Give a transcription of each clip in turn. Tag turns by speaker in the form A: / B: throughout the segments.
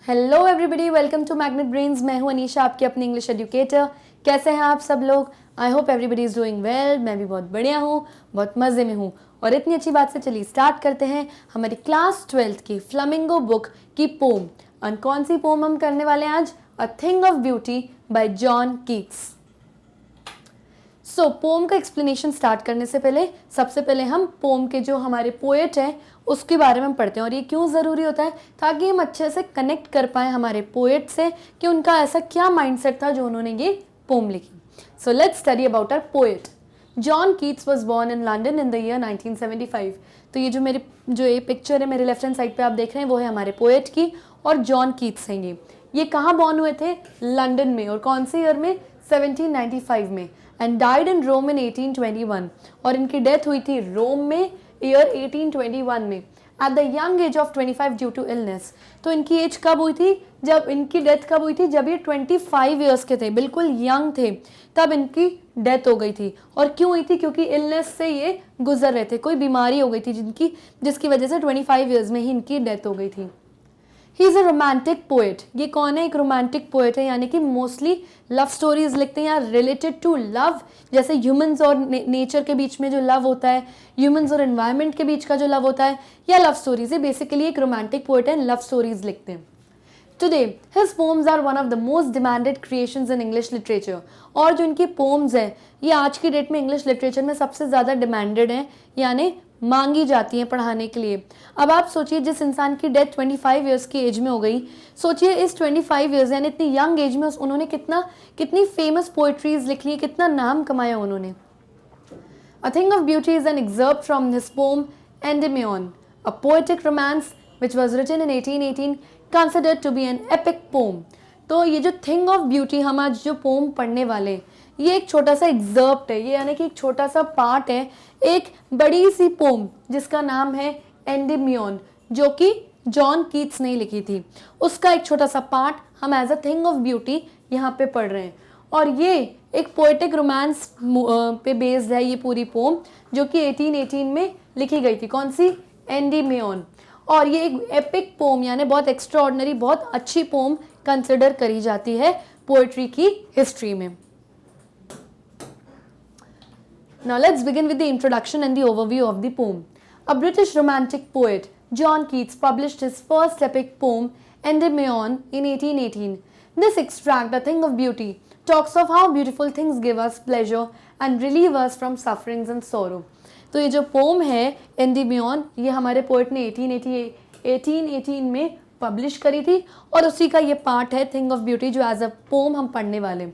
A: Hello everybody, welcome to Magnet Brains. मैं हूं अनीशा, आपकी अपनी इंग्लिश एजुकेटर। कैसे हैं आप सब लोग? I hope everybody is doing well. मैं भी बहुत बढ़िया हूँ, बहुत मज़े में हूँ। और इतनी अच्छी बात से चलिए स्टार्ट करते हैं हमारी क्लास 12th की फ्लमिंगो बुक की पोम। और कौन सी पोम हम करने वाले हैं आज? A thing of beauty by John Keats. Poem का एक्सप्लेनेशन स्टार्ट करने से पहले सबसे पहले हम पोम के जो हमारे पोएट हैं उसके बारे में पढ़ते हैं। और ये क्यों ज़रूरी होता है? ताकि हम अच्छे से कनेक्ट कर पाएँ हमारे पोएट से कि उनका ऐसा क्या माइंडसेट था जो उन्होंने ये पोम लिखी। So let's study about our poet. John Keats was born in London in the year 1975। तो ये जो ये पिक्चर है मेरे लेफ्ट हैंड साइड पे आप देख रहे हैं वो है हमारे पोएट की, और जॉन कीट्स हैं ये कहाँ बॉर्न हुए थे? लंदन में। और कौन से ईयर में? 1795 में। एंड डाइड इन रोम इन 1821। और इनकी डेथ हुई थी रोम में ईयर 1821 में at the young age of 25 due to illness. तो इनकी एज कब हुई थी? जब इनकी डेथ कब हुई थी? जब ये 25 ईयर्स के थे, बिल्कुल यंग थे, तब इनकी डेथ हो गई थी। और क्यों हुई थी? क्योंकि इलनेस से ये गुजर रहे थे, कोई बीमारी हो गई थी जिसकी वजह से 25 ईयर्स में ही इनकी डेथ हो गई थी। He is a romantic poet. ये कौन है? एक रोमांटिक पोएट है, यानी कि मोस्टली लव स्टोरीज लिखते हैं या रिलेटेड टू लव, जैसे ह्यूमंस और नेचर के बीच में जो लव होता है, ह्यूमंस और एनवायरनमेंट के बीच का जो लव होता है, या लव स्टोरीज है। बेसिकली एक रोमांटिक पोएट है, लव स्टोरीज लिखते हैं। Today, his poems are one of the most demanded creations in English literature. और जो इनकी पोम्स हैं ये आज की डेट में इंग्लिश लिटरेचर में सबसे ज़्यादा डिमांडेड हैं, यानी मांगी जाती हैं पढ़ाने के लिए। अब आप सोचिए, जिस इंसान की डेथ 25 ईयर्स की एज में हो गई, सोचिए इस 25 ईयर्स यानी इतनी यंग एज में उन्होंने कितनी फेमस पोइट्रीज लिख ली, कितना नाम कमाया उन्होंने। A Thing of Beauty is an excerpt from his poem Endymion, a poetic romance which was written in 1818, considered to be an epic poem. तो ये जो थिंग ऑफ ब्यूटी हम आज जो पोम पढ़ने वाले, ये एक छोटा सा एग्जर्प्ट है, ये यानी कि एक छोटा सा पार्ट है एक बड़ी सी पोम जिसका नाम है एंडिमियन, जो कि जॉन कीट्स ने लिखी थी। उसका एक छोटा सा पार्ट हम as a thing of beauty यहाँ पे पढ़ रहे हैं। और ये एक पोएटिक रोमांस पे बेस्ड है ये पूरी पोम, जो कि 1818 में लिखी गई थी। कौन सी? एंडिमियन। और ये एक एपिक पोम यानी बहुत एक्स्ट्राऑर्डिनरी, बहुत अच्छी पोम कंसिडर करी जाती है पोएट्री की हिस्ट्री में। Now let's begin with the introduction and the overview of the poem. A British romantic poet, John Keats, published his first epic poem, Endymion, in 1818. This extract, A Thing of Beauty, talks of how beautiful things give us pleasure and relieve us from sufferings and sorrow. तो ये जो pome है एंडिमियन, ये हमारे poet ने 1818 में publish करी थी, और उसी का ये पार्ट है थिंग ऑफ ब्यूटी जो एज अ पोम हम पढ़ने वाले।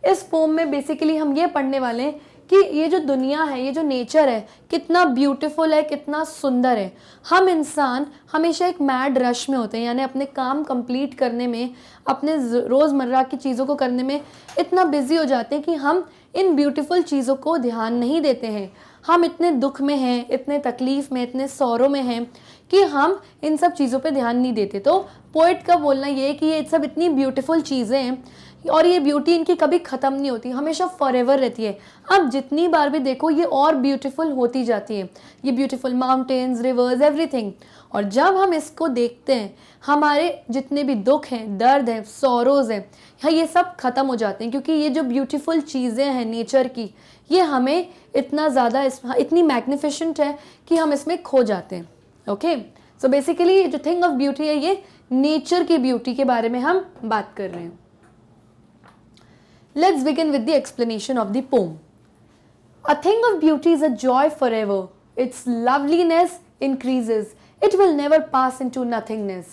A: इस पोम में बेसिकली हम ये पढ़ने वाले हैं कि ये जो दुनिया है, ये जो नेचर है, कितना ब्यूटीफुल है, कितना सुंदर है। हम इंसान हमेशा एक मैड रश में होते हैं, यानी अपने काम कंप्लीट करने में, अपने रोज़मर्रा की चीज़ों को करने में इतना बिजी हो जाते हैं कि हम इन ब्यूटीफुल चीज़ों को ध्यान नहीं देते हैं। हम इतने दुख में हैं, इतने तकलीफ़ में, इतने सौरों में हैं कि हम इन सब चीज़ों पे ध्यान नहीं देते। तो पोइट का बोलना ये है कि ये सब इतनी ब्यूटीफुल चीज़ें हैं और ये ब्यूटी इनकी कभी ख़त्म नहीं होती, हमेशा फॉरएवर रहती है। अब जितनी बार भी देखो ये और ब्यूटीफुल होती जाती है, ये ब्यूटीफुल माउंटेन्स, रिवर्स, एवरीथिंग। और जब हम इसको देखते हैं, हमारे जितने भी दुख हैं, दर्द हैं, सौरोज़ हैं, ये सब ख़त्म हो जाते हैं, क्योंकि ये जो ब्यूटीफुल चीज़ें हैं नेचर की, ये हमें इतना ज़्यादा इतनी मैग्निफिशेंट है कि हम इसमें खो जाते हैं। ओके, सो बेसिकली जो थिंग ऑफ ब्यूटी है ये नेचर की ब्यूटी के बारे में हम बात कर रहे हैं। Let's begin with the explanation of the poem. A thing of beauty is a joy forever. Its loveliness increases. It will never pass into nothingness.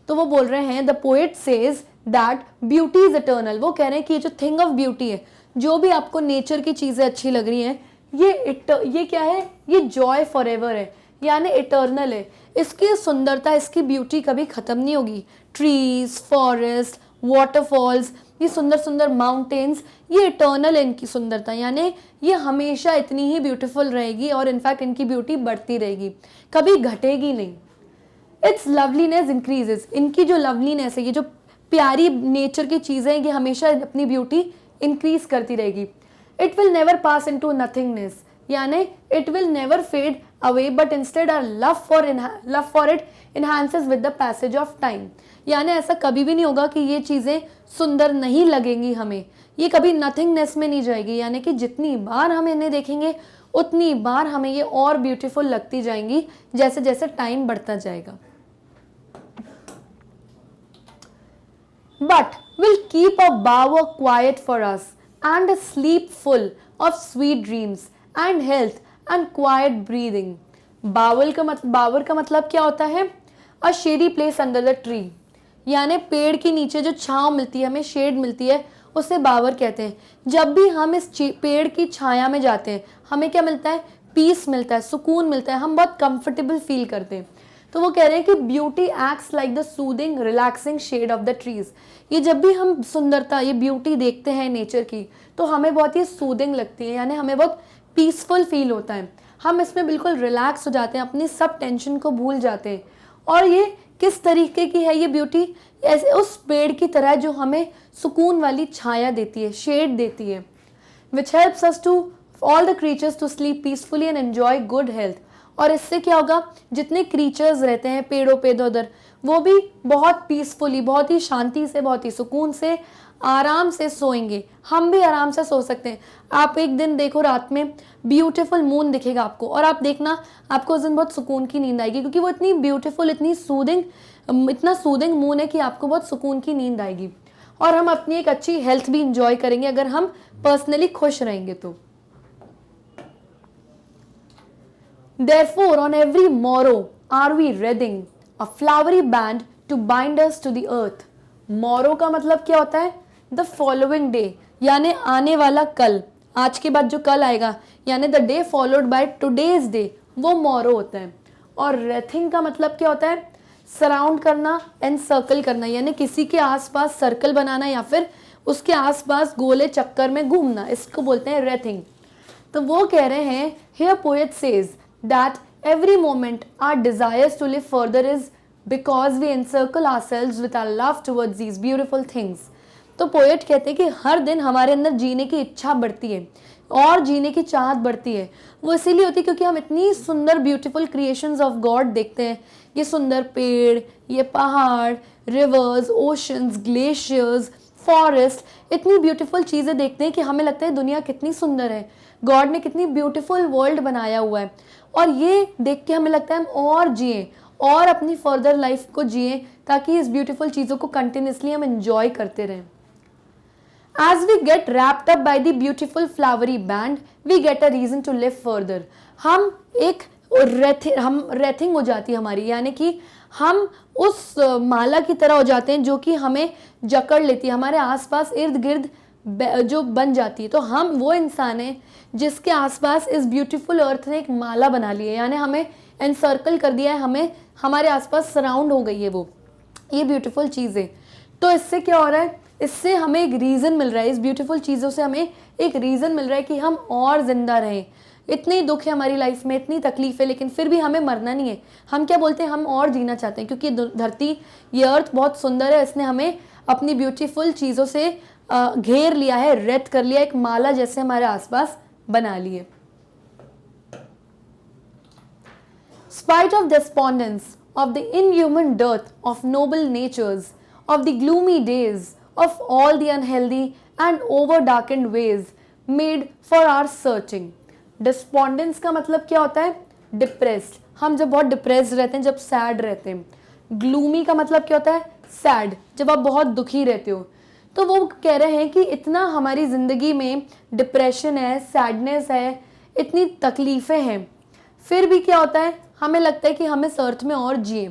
A: तो वो बोल रहे हैं, the poet says that beauty is eternal. वो कह रहे हैं कि ये जो thing of beauty है, जो भी आपको नेचर की चीज़ें अच्छी लग रही हैं, ये क्या है? ये joy forever है, यानी इटर्नल है। इसकी सुंदरता, इसकी ब्यूटी कभी ख़त्म नहीं होगी। ट्रीज, फॉरेस्ट, वाटरफॉल्स, ये सुंदर सुंदर माउंटेन्स, ये इटर्नल है इनकी सुंदरता, यानी ये हमेशा इतनी ही ब्यूटीफुल रहेगी और इनफैक्ट इनकी ब्यूटी बढ़ती रहेगी, कभी घटेगी नहीं। It's loveliness increases. इनकी जो लवलीनेस है, ये जो प्यारी नेचर की चीज़ें हैं, ये हमेशा अपनी ब्यूटी इंक्रीज करती रहेगी। It will never pass into nothingness. यानी it will never fade away but instead our love for it enhances with the passage of time. यानी ऐसा कभी भी नहीं होगा कि ये चीज़ें सुंदर नहीं लगेंगी हमें, ये कभी नथिंगनेस में नहीं जाएगी, यानी कि जितनी बार हम इन्हें देखेंगे उतनी बार हमें ये और ब्यूटीफुल लगती जाएंगी जैसे जैसे टाइम बढ़ता जाएगा। But will keep a bower quiet for us and a sleep full of sweet dreams and health and quiet breathing. बावर का मतलब क्या होता है? A shady place under the tree. यानी पेड़ के नीचे जो छांव मिलती है, हमें शेड मिलती है, उसे बावर कहते हैं। जब भी हम इस पेड़ की छाया में जाते हैं हमें क्या मिलता है? पीस मिलता है, सुकून मिलता है, हम बहुत कंफर्टेबल फील करते हैं। तो वो कह रहे हैं कि beauty acts like the soothing relaxing shade of the trees. ये जब भी हम सुंदरता, ये ब्यूटी देखते हैं नेचर की, तो हमें बहुत ही सूदिंग लगती है, यानी हमें बहुत पीसफुल फील होता है, हम इसमें बिल्कुल रिलैक्स हो जाते हैं, अपनी सब टेंशन को भूल जाते हैं। और ये किस तरीके की है ये ब्यूटी? ऐसे उस पेड़ की तरह जो हमें सुकून वाली छाया देती है, शेड देती है, which helps us to all the creatures to sleep peacefully and enjoy good health. और इससे क्या होगा, जितने क्रीचर्स रहते हैं पेड़ों पे इधर उधर, वो भी बहुत पीसफुली, बहुत ही शांति से, बहुत ही सुकून से, आराम से सोएंगे। हम भी आराम से सो सकते हैं। आप एक दिन देखो रात में ब्यूटीफुल मून दिखेगा आपको, और आप देखना आपको उस दिन बहुत सुकून की नींद आएगी, क्योंकि वो इतनी ब्यूटीफुल, इतनी सूदिंग, इतना सूदिंग मून है कि आपको बहुत सुकून की नींद आएगी। और हम अपनी एक अच्छी हेल्थ भी इंजॉय करेंगे अगर हम पर्सनली खुश रहेंगे तो। Therefore, on every morrow are we wreathing a flowery band to bind us to the earth. Morrow का मतलब क्या होता है? The following day, यानी आने वाला कल, आज के बाद जो कल आएगा, यानी the day followed by today's day, वो morrow होता है। और wreathing का मतलब क्या होता है? सराउंड करना एंड सर्कल करना, यानी किसी के आसपास सर्कल बनाना या फिर उसके आसपास गोले चक्कर में घूमना, इसको बोलते हैं wreathing। तो वो कह रहे हैं, here poet says that every moment our desires to live further is because we encircle ourselves with our love towards these beautiful things. तो पोएट कहते हैं कि हर दिन हमारे अंदर जीने की इच्छा बढ़ती है और जीने की चाहत बढ़ती है। वो इसीलिए होती है क्योंकि हम इतनी सुंदर ब्यूटीफुल क्रिएशंस ऑफ गॉड देखते हैं, ये सुंदर पेड़, ये पहाड़, रिवर्स, ओशंस, ग्लेशियर्स, फॉरेस्ट, इतनी ब्यूटीफुल चीज़ें देखते हैं कि हमें लगता है दुनिया कितनी सुंदर है, गॉड ने कितनी ब्यूटीफुल वर्ल्ड बनाया हुआ है। और ये देख के हमें लगता है हम और जिएं और अपनी फर्दर लाइफ को जिएं, ताकि इस ब्यूटीफुल चीज़ों को कंटिन्यूसली हम एंजॉय करते रहें। As we get wrapped up by the beautiful flowery band, we get a reason to live further. हम रेथिंग हो जाती है हमारी, यानी कि हम उस माला की तरह हो जाते हैं जो कि हमें जकड़ लेती है, हमारे आसपास इर्द गिर्द जो बन जाती है। तो हम वो इंसान हैं जिसके आसपास इस ब्यूटीफुल अर्थ ने एक माला बना ली है, यानी हमें एनसर्कल कर दिया है, हमें हमारे आसपास सराउंड हो गई है वो ये ब्यूटीफुल चीज़ें। तो इससे क्या हो रहा है, इससे हमें एक रीज़न मिल रहा है, इस ब्यूटीफुल चीज़ों से हमें एक रीज़न मिल रहा है कि हम और ज़िंदा रहें। इतने दुख है हमारी लाइफ में, इतनी तकलीफ है, लेकिन फिर भी हमें मरना नहीं है। हम क्या बोलते हैं, हम और जीना चाहते हैं, क्योंकि धरती, ये अर्थ बहुत सुंदर है, इसने हमें अपनी ब्यूटीफुल चीज़ों से घेर लिया है, रेत कर लिया, एक माला जैसे हमारे आसपास बना लिए। Spite of despondence, of the inhuman dearth of noble natures, of the gloomy days, of all the unhealthy and over-darkened ways made for our searching. Despondence का मतलब क्या होता है? Depressed. हम जब बहुत डिप्रेस्ड रहते हैं, जब सैड रहते हैं। ग्लूमी का मतलब क्या होता है? सैड, जब आप बहुत दुखी रहते हो। तो वो कह रहे हैं कि इतना हमारी ज़िंदगी में डिप्रेशन है, सैडनेस है, इतनी तकलीफ़ें हैं, फिर भी क्या होता है, हमें लगता है कि हम इस अर्थ में और जिए।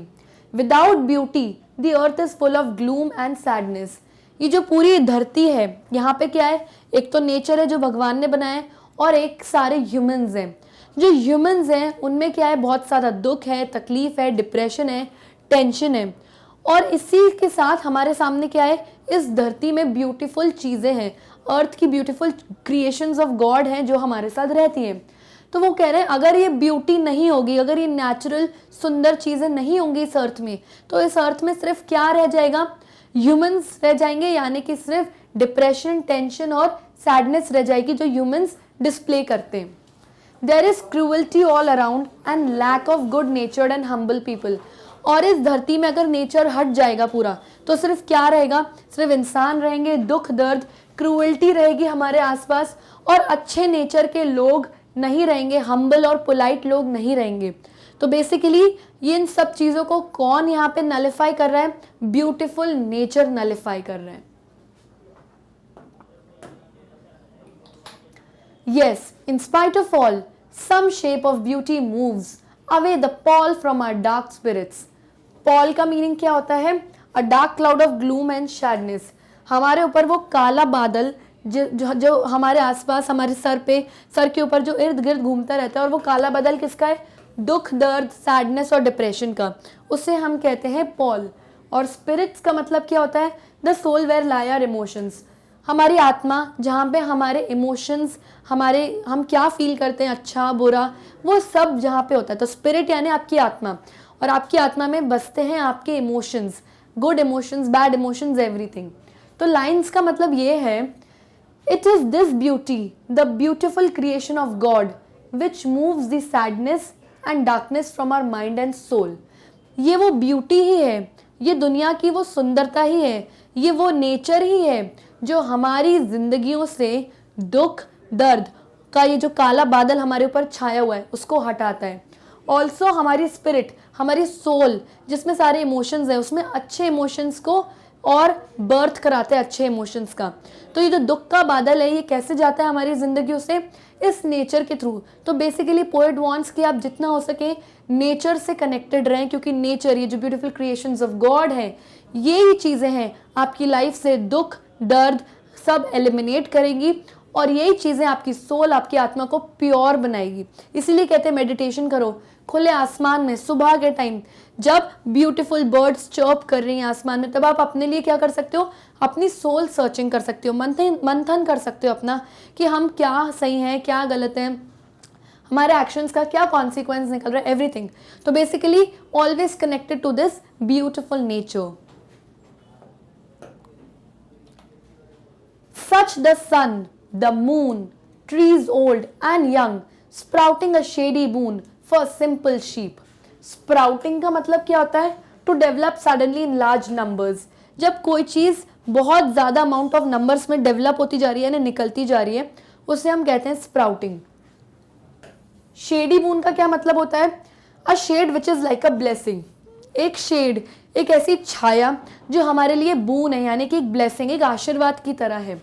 A: Without beauty the earth is full of gloom and sadness. ये जो पूरी धरती है, यहाँ पे क्या है, एक तो नेचर है जो भगवान ने बनाया है, और एक सारे ह्यूमंस हैं। जो ह्यूमंस हैं उनमें क्या है, बहुत सारा दुख है, तकलीफ़ है, डिप्रेशन है, टेंशन है। और इसी के साथ हमारे सामने क्या है, इस धरती में ब्यूटीफुल चीज़ें हैं, अर्थ की ब्यूटीफुल क्रिएशंस ऑफ गॉड हैं जो हमारे साथ रहती हैं। तो वो कह रहे हैं अगर ये ब्यूटी नहीं होगी, अगर ये नेचुरल सुंदर चीज़ें नहीं होंगी इस अर्थ में, तो इस अर्थ में सिर्फ क्या रह जाएगा, ह्यूमंस रह जाएंगे, यानी कि सिर्फ डिप्रेशन, टेंशन और सैडनेस रह जाएगी जो ह्यूमंस डिस्प्ले करते हैं। There is cruelty all around and lack of good natured and humble people. और इस धरती में अगर नेचर हट जाएगा पूरा तो सिर्फ क्या रहेगा, सिर्फ इंसान रहेंगे, दुख दर्द क्रूअल्टी रहेगी हमारे आसपास, और अच्छे नेचर के लोग नहीं रहेंगे, हम्बल और पोलाइट लोग नहीं रहेंगे। तो बेसिकली ये इन सब चीज़ों को कौन यहाँ पे नलिफाई कर रहा है, ब्यूटीफुल नेचर नलिफाई कर रहे हैं। Yes, in spite of all, some shape of beauty moves away the pall from our dark spirits. Pall का मीनिंग क्या होता है? A dark cloud of gloom and sadness. हमारे ऊपर वो काला बादल जो हमारे आसपास, हमारे सर के ऊपर जो इर्द गिर्द घूमता रहता है, और वो काला बादल किसका है? दुख दर्द, सैडनेस और डिप्रेशन का। उसे हम कहते हैं पॉल। और स्पिरिट्स का मतलब क्या होता है? The soul where lie our emotions. हमारी आत्मा, जहाँ पे हमारे इमोशंस, हम क्या फील करते हैं, अच्छा बुरा, वो सब जहाँ पे होता है। तो स्पिरिट यानी आपकी आत्मा, और आपकी आत्मा में बसते हैं आपके emotions, good emotions, bad emotions, everything. तो लाइन्स का मतलब ये है, it is this beauty, the beautiful creation of God which moves the sadness and darkness from our mind and soul. ये वो ब्यूटी ही है, ये दुनिया की वो सुंदरता ही है, ये वो नेचर ही है जो हमारी जिंदगियों से दुख दर्द का ये जो काला बादल हमारे ऊपर छाया हुआ है उसको हटाता है। ऑल्सो हमारी स्पिरिट, हमारी सोल जिसमें सारे इमोशंस हैं, उसमें अच्छे इमोशंस को और बर्थ कराते हैं, अच्छे इमोशंस का। तो ये जो दुख का बादल है ये कैसे जाता है हमारी जिंदगियों से? इस नेचर के थ्रू। तो बेसिकली पोएट वांट्स कि आप जितना हो सके नेचर से कनेक्टेड रहें, क्योंकि नेचर, ये जो ब्यूटीफुल क्रिएशंस ऑफ गॉड है, ये ही चीज़ें हैं आपकी लाइफ से दुख दर्द सब एलिमिनेट करेंगी, और यही चीज़ें आपकी सोल, आपकी आत्मा को प्योर बनाएगी। इसीलिए कहते हैं मेडिटेशन करो खुले आसमान में, सुबह के टाइम जब ब्यूटीफुल बर्ड्स चर्प कर रही हैं आसमान में, तब आप अपने लिए क्या कर सकते हो? अपनी सोल सर्चिंग कर सकते हो, मंथन कर सकते हो अपना, कि हम क्या सही हैं, क्या गलत हैं, हमारे एक्शंस का क्या कॉन्सिक्वेंस निकल रहा है, एवरीथिंग। तो basically always connected to this beautiful nature. Such the sun, the moon, trees old and young, sprouting a shady boon for simple sheep. Sprouting का मतलब क्या होता है? To develop suddenly in large numbers. जब कोई चीज़ बहुत ज़्यादा अमाउंट ऑफ नंबर्स में डेवलप होती जा रही है, यानी निकलती जा रही है, उसे हम कहते हैं स्प्राउटिंग। शेडी बून का क्या मतलब होता है? A shade which is like a blessing. एक शेड, एक ऐसी छाया जो हमारे लिए बून है, यानी कि एक ब्लेसिंग, एक आशीर्वाद की तरह है।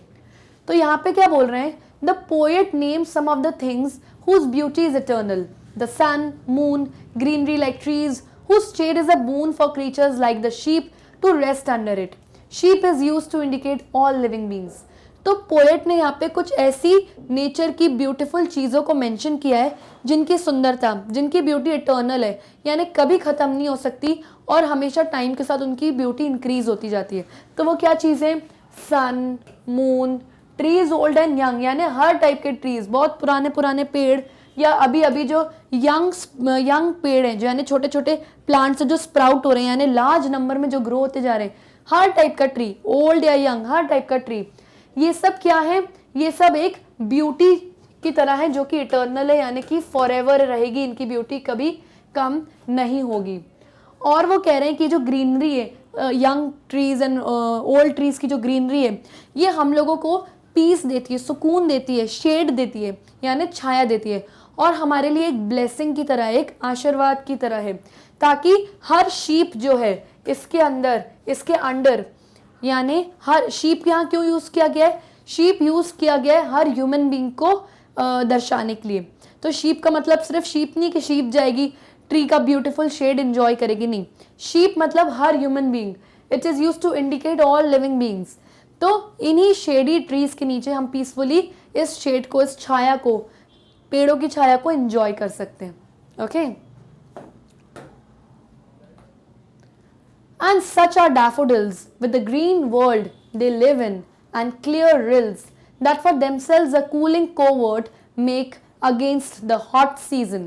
A: तो यहाँ पे क्या बोल रहे हैं? The poet name some of the things whose beauty is eternal, the sun, moon, greenery like trees, whose shade is a boon for creatures like the sheep to rest under it. Sheep is used to indicate all living beings. तो poet ने यहाँ पे कुछ ऐसी nature की beautiful चीज़ों को mention किया है जिनकी सुंदरता, जिनकी ब्यूटी इटर्नल है, यानी कभी ख़त्म नहीं हो सकती, और हमेशा टाइम के साथ उनकी ब्यूटी इंक्रीज होती जाती है। तो वो क्या चीज़ें? Sun, moon, trees old and young, यानी हर टाइप के ट्रीज, बहुत पुराने पुराने पेड़, या अभी अभी जो यंग पेड़ हैं, जो यानी छोटे छोटे प्लांट्स जो स्प्राउट हो रहे हैं, यानी लार्ज नंबर में जो ग्रो होते जा रहे हैं, हर टाइप का ट्री, ओल्ड या यंग, हर टाइप का ट्री, ये सब क्या है? ये सब एक ब्यूटी की तरह है जो कि इटर्नल है, यानी कि फॉरएवर रहेगी, इनकी ब्यूटी कभी कम नहीं होगी। और वो कह रहे हैं कि जो ग्रीनरी है, young trees and old trees की जो ग्रीनरी है, ये हम लोगों को पीस देती है, सुकून देती है, शेड देती है, यानी छाया देती है, और हमारे लिए एक ब्लेसिंग की तरह, एक आशीर्वाद की तरह है, ताकि हर शीप जो है इसके अंडर, यानी हर शीप यहाँ क्यों यूज़ किया गया है? शीप यूज़ किया गया है हर ह्यूमन बींग को दर्शाने के लिए। तो शीप का मतलब सिर्फ शीप नहीं कि शीप जाएगी ट्री का ब्यूटीफुल शेड एंजॉय करेगी, नहीं, शीप मतलब हर human being. It is use to indicate all living beings. तो इन्हीं शेडी ट्रीज के नीचे हम पीसफुली इस शेड को, इस छाया को, पेड़ों की छाया को एंजॉय कर सकते हैं। Okay, and such are daffodils with the green world they live in, and clear rills that for themselves a cooling covert make against the hot season.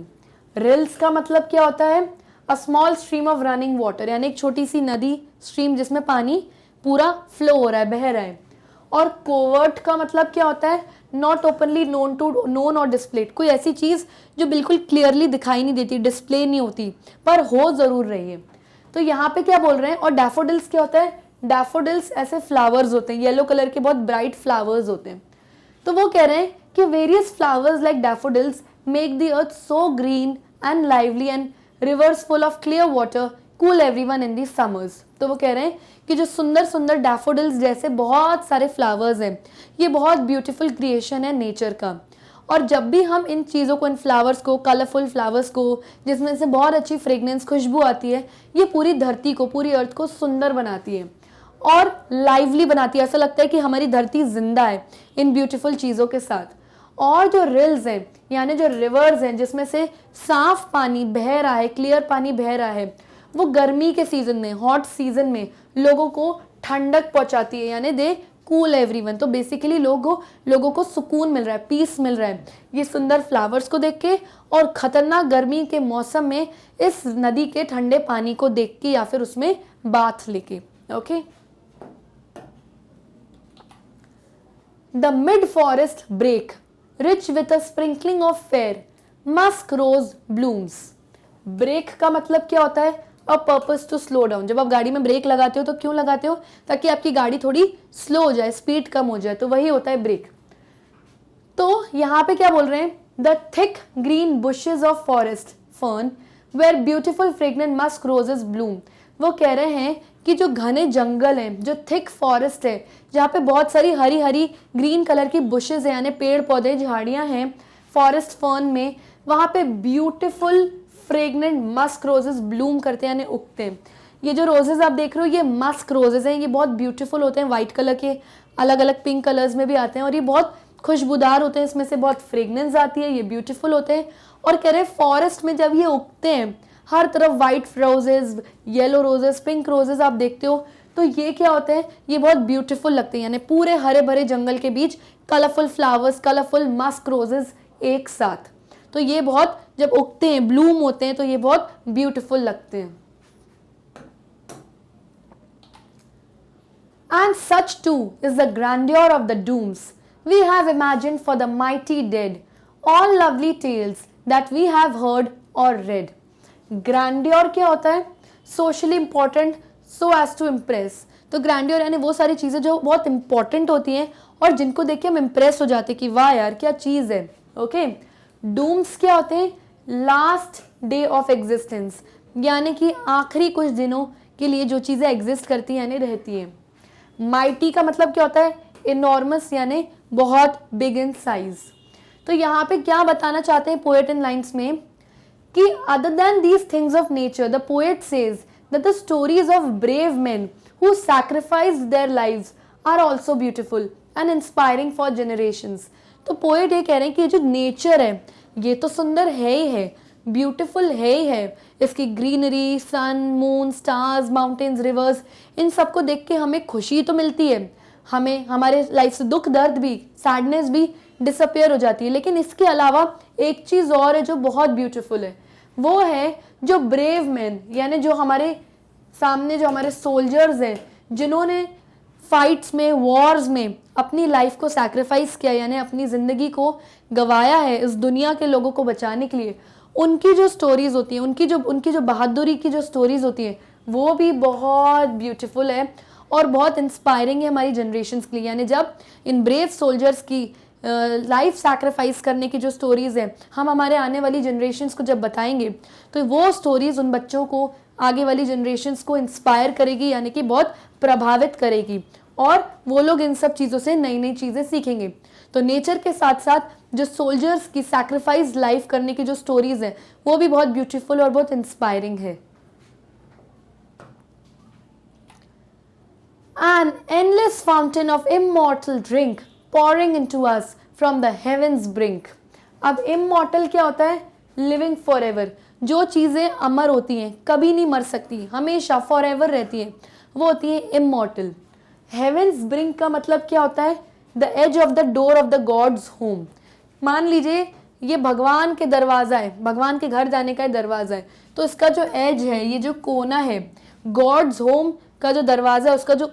A: Rills का मतलब क्या होता है? A small stream of running water, यानी एक छोटी सी नदी, stream जिसमें पानी पूरा फ्लो हो रहा है, बह रहा है। और कोवर्ट का मतलब क्या होता है, नॉट ओपनली नोन और डिस्प्लेड, कोई ऐसी चीज़ जो बिल्कुल क्लियरली दिखाई नहीं देती, डिस्प्ले नहीं होती, पर हो ज़रूर रही है। तो यहाँ पे क्या बोल रहे हैं। और डैफोडिल्स क्या होता है, डैफोडिल्स ऐसे फ्लावर्स होते हैं, येलो कलर के बहुत ब्राइट फ्लावर्स होते हैं। तो वो कह रहे हैं कि various flowers like daffodils make the earth so green and lively and reverse full of clear water cool everyone in the summers. तो वो कह रहे हैं कि जो सुंदर सुंदर डैफोडिल्स जैसे बहुत सारे फ्लावर्स हैं, ये बहुत ब्यूटीफुल क्रिएशन है नेचर का। और जब भी हम इन चीज़ों को, इन फ्लावर्स को, कलरफुल फ्लावर्स को, जिसमें से बहुत अच्छी फ्रेगनेंस, खुशबू आती है, ये पूरी धरती को, पूरी अर्थ को सुंदर बनाती है और लाइवली बनाती है। ऐसा लगता है कि हमारी धरती जिंदा है इन ब्यूटीफुल चीज़ों के साथ। और जो रिल्स हैं, यानी जो रिवर्स हैं, जिसमें से साफ पानी बह रहा है, क्लियर पानी बह रहा है, वो गर्मी के सीजन में, हॉट सीजन में लोगों को ठंडक पहुंचाती है, यानी दे कूल एवरीवन। तो बेसिकली लोगों को सुकून मिल रहा है, पीस मिल रहा है ये सुंदर फ्लावर्स को देख के, और खतरनाक गर्मी के मौसम में इस नदी के ठंडे पानी को देख के या फिर उसमें बाथ लेके। Okay, the mid forest brake rich with a sprinkling of fair musk rose blooms. Brake का मतलब क्या होता है, a purpose to slow down. जब आप गाड़ी में ब्रेक लगाते हो तो क्यों लगाते हो, ताकि आपकी गाड़ी थोड़ी स्लो हो जाए, स्पीड कम हो जाए, तो वही होता है ब्रेक। तो यहाँ पे क्या बोल रहे हैं, the thick green bushes of forest fern where beautiful fragrant musk roses bloom. वो कह रहे हैं कि जो घने जंगल हैं, जो थिक फॉरेस्ट है, जहाँ पे बहुत सारी हरी हरी ग्रीन कलर की बुशेज है, यानी पेड़ पौधे, झाड़ियाँ हैं फॉरेस्ट फर्न में, वहाँ पे ब्यूटिफुल फ्रेग्नेंट मस्क रोजेस ब्लूम करते हैं, यानी उगते हैं। ये जो रोजेस आप देख रहे हो, ये मस्क रोजेस हैं, ये बहुत ब्यूटीफुल होते हैं, वाइट कलर के, अलग अलग पिंक कलर्स में भी आते हैं, और ये बहुत खुशबूदार होते हैं, इसमें से बहुत फ्रेग्रेंस आती है, ये ब्यूटीफुल होते हैं। और कह रहे हैं फॉरेस्ट में जब ये उगते हैं, हर तरफ white roses, yellow roses, pink roses आप देखते हो, तो ये क्या होते हैं, ये बहुत ब्यूटीफुल लगते हैं, यानी पूरे हरे भरे जंगल के बीच colourful flowers, colourful musk roses एक साथ। तो ये बहुत जब उगते हैं, ब्लूम होते हैं, तो ये बहुत ब्यूटीफुल लगते हैं। And such too is the grandeur of the dooms we have imagined for the mighty dead, all lovely tales that we have heard or read. Grandeur क्या होता है, socially important so as to impress। तो grandeur यानी वो सारी चीज़ें जो बहुत important होती हैं और जिनको देख के हम impress हो जाते हैं कि वाह यार क्या चीज़ है। ओके, डूम्स क्या होते हैं, लास्ट डे ऑफ एग्जिस्टेंस, यानी कि आखिरी कुछ दिनों के लिए जो चीज़ें एग्जिस्ट करती हैं, यानी रहती हैं। माइटी का मतलब क्या होता है, इनॉर्मस, यानी बहुत बिग इन साइज। तो यहाँ पे क्या बताना चाहते हैं पोएट इन लाइन्स में कि other than these things of nature the poet says that the stories of brave men who sacrificed their lives are also beautiful and inspiring for generations. तो पोएट ये कह रहे हैं कि जो नेचर है ये तो सुंदर है ही है, ब्यूटीफुल है ही है, इसकी ग्रीनरी, सन, मून, स्टार्स, माउंटेन्स, रिवर्स, इन सबको देख के हमें खुशी तो मिलती है, हमें हमारे लाइफ से दुख दर्द भी, सैडनेस भी डिसअपियर हो जाती है। लेकिन इसके अलावा एक चीज़ और है जो बहुत ब्यूटीफुल है, वो है जो ब्रेव मैन, यानी जो हमारे सामने जो हमारे सोल्जर्स हैं, जिन्होंने फाइट्स में, वॉर्स में अपनी लाइफ को सैक्रिफाइस किया, यानी अपनी ज़िंदगी को गवाया है इस दुनिया के लोगों को बचाने के लिए, उनकी जो स्टोरीज़ होती हैं, उनकी जो बहादुरी की जो स्टोरीज़ होती हैं, वो भी बहुत ब्यूटीफुल है और बहुत इंस्पायरिंग है हमारी जनरेशन्स के लिए। यानी जब इन ब्रेव सोल्जर्स की लाइफ सैक्रिफाइस करने की जो स्टोरीज़ हैं, हम हमारे आने वाली जनरेशन्स को जब बताएंगे, तो वो स्टोरीज़ उन बच्चों को, आगे वाली जनरेशन्स को इंस्पायर करेगी, यानी कि बहुत प्रभावित करेगी, और वो लोग इन सब चीज़ों से नई नई चीज़ें सीखेंगे। तो नेचर के साथ साथ जो सोल्जर्स की सैक्रिफाइस लाइफ करने की जो स्टोरीज़ हैं, वो भी बहुत ब्यूटीफुल और बहुत इंस्पायरिंग है। An endless fountain of immortal drink pouring into us from the heavens brink। अब immortal क्या होता है, living forever, जो चीज़ें अमर होती हैं, कभी नहीं मर सकती, हमेशा forever रहती हैं, वो होती है immortal। heavens brink का मतलब क्या होता है, the edge of the door of the God's home। मान लीजिए ये भगवान के दरवाज़ा है, भगवान के घर जाने का दरवाज़ा है, तो इसका जो एज है, ये जो कोना है, गॉड्स होम का जो दरवाज़ा है, उसका जो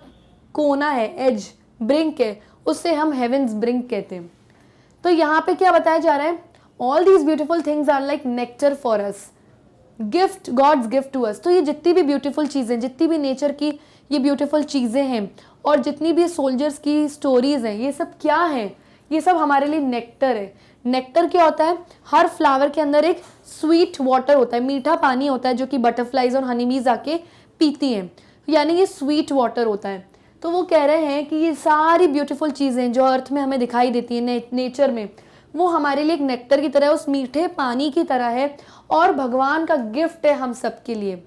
A: कोना है, एज, ब्रिंक है, उससे हम हेवंस ब्रिंक कहते हैं। तो यहाँ पे क्या बताया जा रहा है, all these beautiful things are like nectar for us, gift, God's gift to us. तो ये जितनी भी ब्यूटीफुल चीज़ें, जितनी भी नेचर की ये ब्यूटीफुल चीज़ें हैं और जितनी भी सोल्जर्स की स्टोरीज हैं, ये सब क्या है, ये सब हमारे लिए नेक्टर है। नेक्टर क्या होता है, हर फ्लावर के अंदर एक स्वीट वाटर होता है, मीठा पानी होता है जो कि बटरफ्लाइज और हनीबीज आके पीती हैं, यानी ये स्वीट वाटर होता है। तो वो कह रहे हैं कि ये सारी ब्यूटीफुल चीज़ें जो अर्थ में हमें दिखाई देती हैं, नेचर में, वो हमारे लिए एक नेक्टर की तरह, उस मीठे पानी की तरह है और भगवान का गिफ्ट है हम सब के लिए।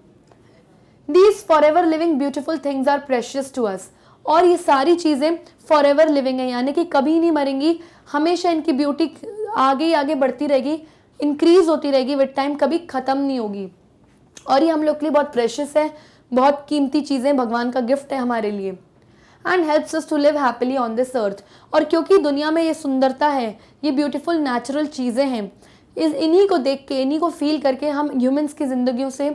A: These forever living beautiful things are precious to us। और ये सारी चीज़ें forever living है, यानी कि कभी नहीं मरेंगी, हमेशा इनकी ब्यूटी आगे ही आगे बढ़ती रहेगी, इंक्रीज होती रहेगी विद टाइम, कभी ख़त्म नहीं होगी। और ये हम लोग के लिए बहुत प्रेशियस है, बहुत कीमती चीज़ें, भगवान का गिफ्ट है हमारे लिए। And helps us to live happily on this earth. और क्योंकि दुनिया में ये सुंदरता है, ये ब्यूटीफुल नेचुरल चीज़ें हैं, इन्हीं को देख के, इन्हीं को फील करके हम ह्यूमंस की ज़िंदगियों से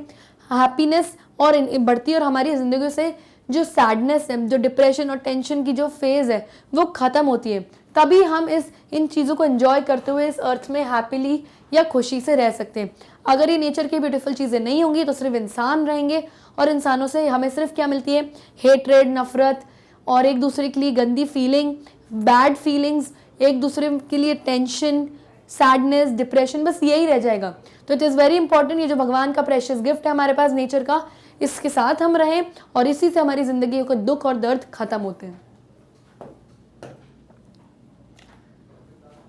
A: हैप्पीनेस और बढ़ती है, और हमारी ज़िंदगियों से जो सैडनेस है, जो डिप्रेशन और टेंशन की जो फेज़ है, वो ख़त्म होती है। तभी हम इन चीज़ों को एंजॉय करते हुए इस अर्थ में हैप्पीली या खुशी से रह सकते हैं। अगर ये नेचर की ब्यूटीफुल चीज़ें नहीं होंगी तो सिर्फ इंसान रहेंगे, और इंसानों से हमें सिर्फ क्या मिलती है, हेट्रेड, नफरत, और एक दूसरे के लिए गंदी फीलिंग, बैड फीलिंग्स, एक दूसरे के लिए टेंशन, सैडनेस, डिप्रेशन, बस यही रह जाएगा। तो इट इज़ वेरी इंपॉर्टेंट, ये जो भगवान का प्रेशियस गिफ्ट है हमारे पास नेचर का, इसके साथ हम रहें और इसी से हमारी जिंदगी के दुख और दर्द खत्म होते हैं।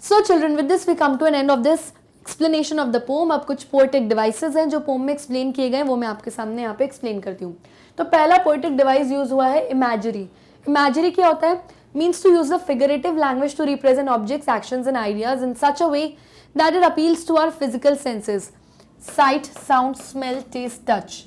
A: So children, with this we come to an end of this explanation of the poem. अब कुछ पोएटिक डिवाइसेस हैं जो पोम में एक्सप्लेन किए गए, वो मैं आपके सामने यहाँ पे एक्सप्लेन करती हूँ। तो पहला पोएटिक डिवाइस यूज हुआ है इमेजरी। इमेजरी क्या होता है, means to use the figurative language to represent objects, actions and ideas in such a way that it appeals to our physical senses, sight, sound, smell, taste, touch।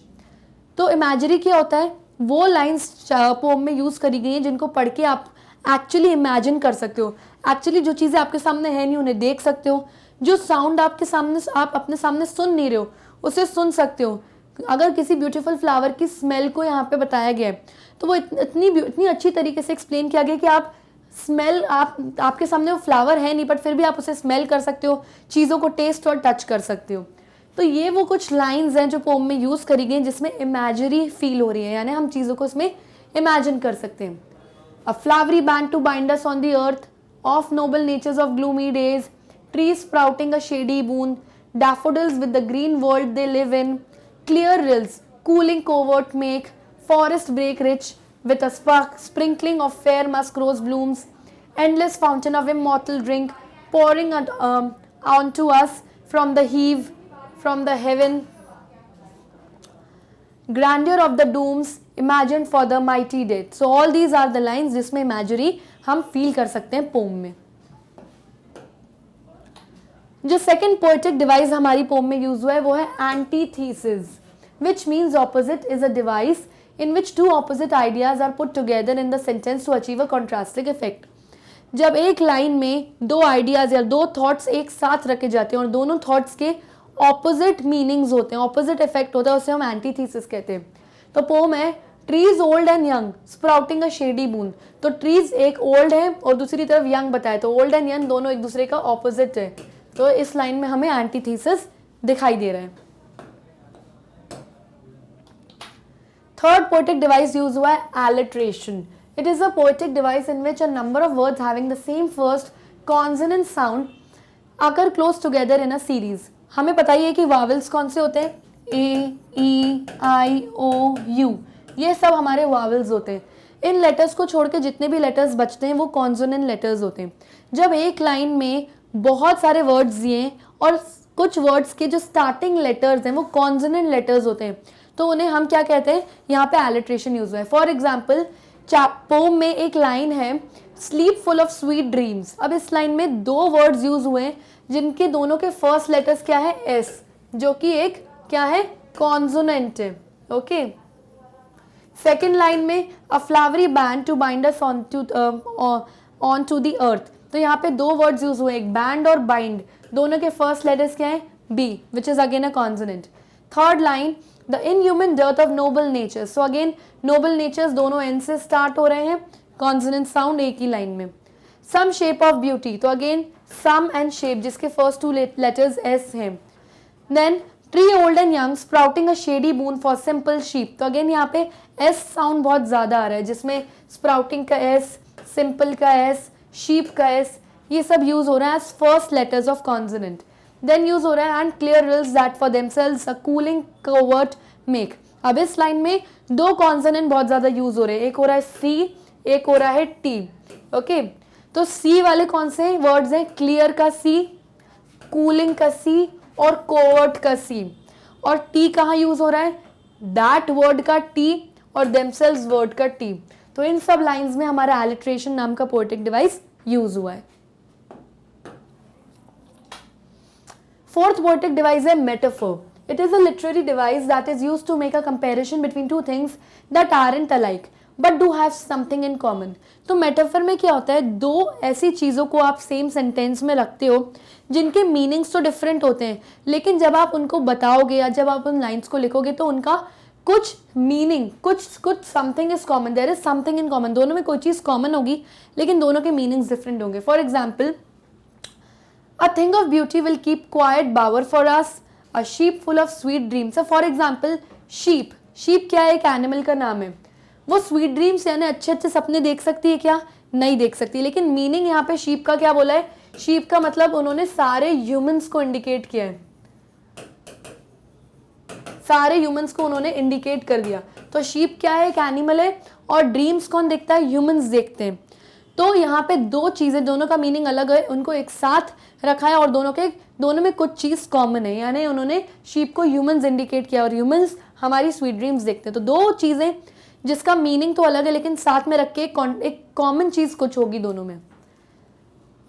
A: तो imagery क्या होता है, वो lines pome में use करी गई हैं जिनको पढ़ के आप एक्चुअली इमेजिन कर सकते हो, एक्चुअली जो चीज़ें आपके सामने है नहीं उन्हें देख सकते हो, जो साउंड आपके सामने, आप अपने सामने सुन नहीं रहे हो उसे सुन सकते हो। अगर किसी ब्यूटीफुल फ्लावर की स्मेल को यहाँ पे बताया गया है तो वो इतनी अच्छी तरीके से एक्सप्लेन किया गया कि आप स्मेल, आपके सामने वो फ्लावर है नहीं बट फिर भी आप उसे स्मेल कर सकते हो, चीज़ों को टेस्ट और टच कर सकते हो। तो ये वो कुछ लाइंस हैं जो पोम में यूज़ करी गई जिसमें इमेजरी फील हो रही है, यानी हम चीज़ों को इसमें इमेजिन कर सकते हैं। A flowery band to bind us on the earth, of noble natures of gloomy days, trees sprouting a shady boon, daffodils with the green world they live in, clear rills, cooling covert make, forest break rich with a sprinkling of fair musk rose blooms, endless fountain of immortal drink pouring onto us from the heave, from the heaven, grandeur of the dooms imagined for the mighty dead। So all these are the lines जिसमें imagery हम feel कर सकते हैं pome में। जो second poetic device हमारी pome में use हुआ है वो है antithesis, which means opposite is a device in which two opposite ideas are put together in the sentence to achieve a contrasting effect। जब एक लाइन में दो आइडियाज या दो थॉट्स एक साथ रखे जाते हैं और दोनों थॉट्स के ऑपोजिट मीनिंग्स होते हैं, ऑपोजिट इफेक्ट होता है, उसे हम एंटीथीसिस कहते हैं। तो पोम है trees old and young sprouting a shady boon. तो ट्रीज एक ओल्ड है और दूसरी तरफ यंग बताया, तो ओल्ड एंड यंग दोनों एक दूसरे का ऑपोजिट है। तो इस लाइन में हमें एंटीथीसिस दिखाई दे रहा है। थर्ड पोएटिक डिवाइस यूज हुआ है alliteration. It is a poetic device in which a number of words having the same first consonant sound आकर close together in a series. हमें पता ही है कि वावल्स कौन से होते हैं, ए, ई, आई, ओ, यू, ये सब हमारे वावल्स होते हैं। इन लेटर्स को छोड़ के जितने भी लेटर्स बचते हैं वो कॉन्सोनेंट लेटर्स होते हैं। जब एक लाइन में बहुत सारे वर्ड्स दिए और कुछ वर्ड्स के जो स्टार्टिंग लेटर्स हैं वो कॉन्सोनेंट लेटर्स होते हैं तो उन्हें हम क्या कहते हैं, यहाँ पे एलिट्रेशन यूज हुआ है। फॉर एग्जाम्पल पोम में एक लाइन है sleep full of sweet dreams. अब इस लाइन में दो वर्ड्स यूज हुए हैं जिनके दोनों के फर्स्ट लेटर्स क्या है, एस, जो कि एक क्या है, कॉन्सोनेंट है। ओके, सेकेंड लाइन में a flowery band to bind us on to the earth. तो यहाँ पे दो वर्ड्स यूज हुए, एक बैंड और बाइंड, दोनों के फर्स्ट लेटर्स क्या है, B, which is again a consonant. Third line the inhuman dearth of noble natures. So again noble natures दोनों एन से स्टार्ट हो रहे हैं, कॉन्सोनेंट साउंड एक ही लाइन में। सम शेप ऑफ ब्यूटी, तो अगेन सम एंड शेप जिसके फर्स्ट टू लेटर्स एस हैं। Then tree old and young sprouting a shady boon for simple sheep, तो अगेन यहाँ पे एस साउंड बहुत ज्यादा आ रहा है जिसमें स्प्राउटिंग का एस, सिंपल का एस, शीप का एस, ये सब यूज हो रहा है as first letters of consonant. देन यूज हो रहा है and clear rills that for themselves a cooling covert make. अब इस लाइन में दो कॉन्सोनेंट बहुत ज्यादा यूज हो रहे हैं, एक हो रहा है सी, एक हो रहा है टी। ओके, तो सी वाले कौन से वर्ड्स हैं? क्लियर का सी, कूलिंग का सी और कोवर्ट का सी। और टी कहाँ यूज हो रहा है? दैट वर्ड का टी और देमसेल्व्स वर्ड का टी। तो इन सब लाइंस में हमारा एलिट्रेशन नाम का पोएटिक डिवाइस यूज हुआ है। फोर्थ पोएटिक डिवाइस है metaphor. It is a literary device that is used to make a comparison between two things that aren't alike but do have something in common. तो metaphor में क्या होता है? दो ऐसी चीज़ों को आप सेम सेंटेंस में रखते हो जिनके मीनिंग्स तो डिफरेंट होते हैं, लेकिन जब आप उनको बताओगे या जब आप उन लाइन्स को लिखोगे तो उनका कुछ मीनिंग, कुछ something is common, there is something in common. दोनों में कोई चीज़ कॉमन होगी लेकिन दोनों के मीनिंग्स डिफरेंट होंगे। For example, a thing of beauty will keep quite bower for us, A sheep full of sweet dreams. So for example, sheep क्या है? एक एनिमल का नाम है। वो स्वीट ड्रीम्स यानी अच्छे अच्छे सपने देख सकती है क्या? नहीं देख सकती। लेकिन मीनिंग यहाँ पे शीप का क्या बोला है? शीप का मतलब उन्होंने सारे ह्यूमंस को इंडिकेट किया है, सारे ह्यूमंस को उन्होंने इंडिकेट कर दिया। तो शीप क्या है? एक एनिमल है। और ड्रीम्स कौन देखता है? ह्यूमंस देखते हैं। तो यहाँ पे दो चीजें, दोनों का मीनिंग अलग है, उनको एक साथ रखा है और दोनों में कुछ चीज कॉमन है, यानी उन्होंने शीप को ह्यूमंस इंडिकेट किया और ह्यूमंस हमारी स्वीट ड्रीम्स देखते हैं। तो दो चीजें जिसका मीनिंग तो अलग है लेकिन साथ में रख के एक कॉमन चीज कुछ होगी दोनों में।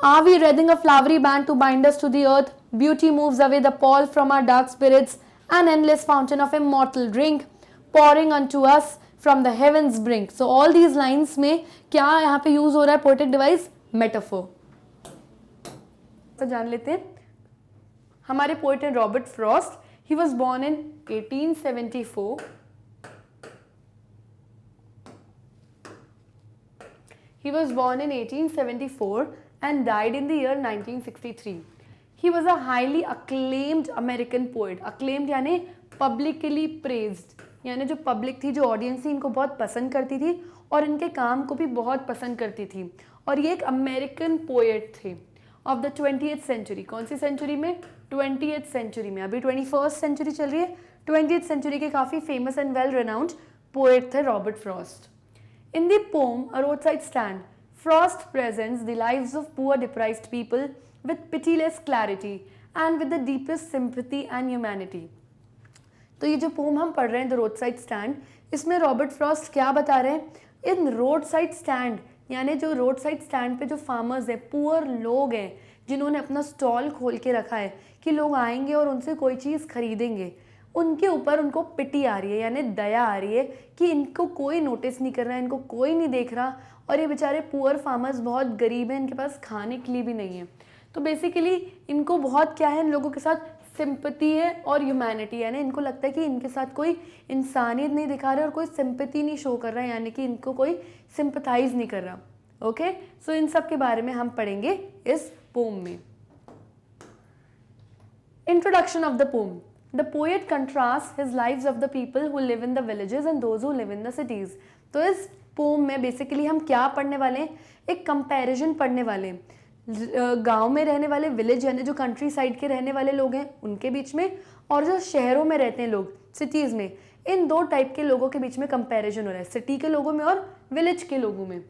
A: Are we wreathing a flowery band to bind us to the earth? Beauty moves away the pall from our dark spirits, an endless fountain of immortal drink, pouring unto us from the heavens brink. So all these lines में क्या यहाँ पे use हो रहा है poetic device? Metaphor. तो जान लेते हैं। हमारे पोएट हैं Robert Frost. He was born in 1874। He was born in 1874 and died in the year 1963. He was a highly acclaimed American poet. Acclaimed यानी publicly praised, यानी जो पब्लिक थी, जो ऑडियंस थी, इनको बहुत पसंद करती थी और इनके काम को भी बहुत पसंद करती थी। और ये एक अमेरिकन पोएट थे ऑफ द 20th सेंचुरी। कौन सी सेंचुरी में? 20th सेंचुरी में। अभी 21st सेंचुरी चल रही है। 20th सेंचुरी के काफ़ी famous and well renowned poet थे Robert Frost. In the poem A Roadside Stand, Frost presents the lives of poor deprived people with pitiless clarity and with the deepest sympathy and humanity. तो ये जो pome हम पढ़ रहे हैं the road side stand, इसमें Robert Frost क्या बता रहे हैं? इन रोड साइड स्टैंड यानी जो रोड साइड स्टैंड पे जो फार्मर्स हैं, पुअर लोग हैं जिन्होंने अपना स्टॉल खोल के रखा है कि लोग आएंगे और उनसे कोई चीज़ खरीदेंगे, उनके ऊपर उनको पिटी आ रही है यानी दया आ रही है कि इनको कोई नोटिस नहीं कर रहा है, इनको कोई नहीं देख रहा और ये बेचारे पुअर फार्मर्स बहुत गरीब हैं, इनके पास खाने के लिए भी नहीं है। तो बेसिकली इनको बहुत क्या है, इन लोगों के साथ सिंपैथी है और ह्यूमैनिटी, यानी इनको लगता है कि इनके साथ कोई इंसानियत नहीं दिखा रहा है और कोई सिंपैथी नहीं शो कर रहा है, यानी कि इनको कोई सिंपथाइज नहीं कर रहा। ओके, सो इन सब के बारे में हम पढ़ेंगे इस पोम में। Introduction of the pome. The poet contrasts his lives of the people who live in the villages and those who live in the cities. तो इस पोम में बेसिकली हम क्या पढ़ने वाले हैं? एक कंपैरिजन पढ़ने वाले हैं गांव में रहने वाले, विलेज यानी जो कंट्री साइड के रहने वाले लोग हैं उनके बीच में, और जो शहरों में रहते हैं लोग, सिटीज़ में, इन दो टाइप के लोगों के बीच में कंपैरिजन हो रहा है, सिटी के लोगों में और विलेज के लोगों में।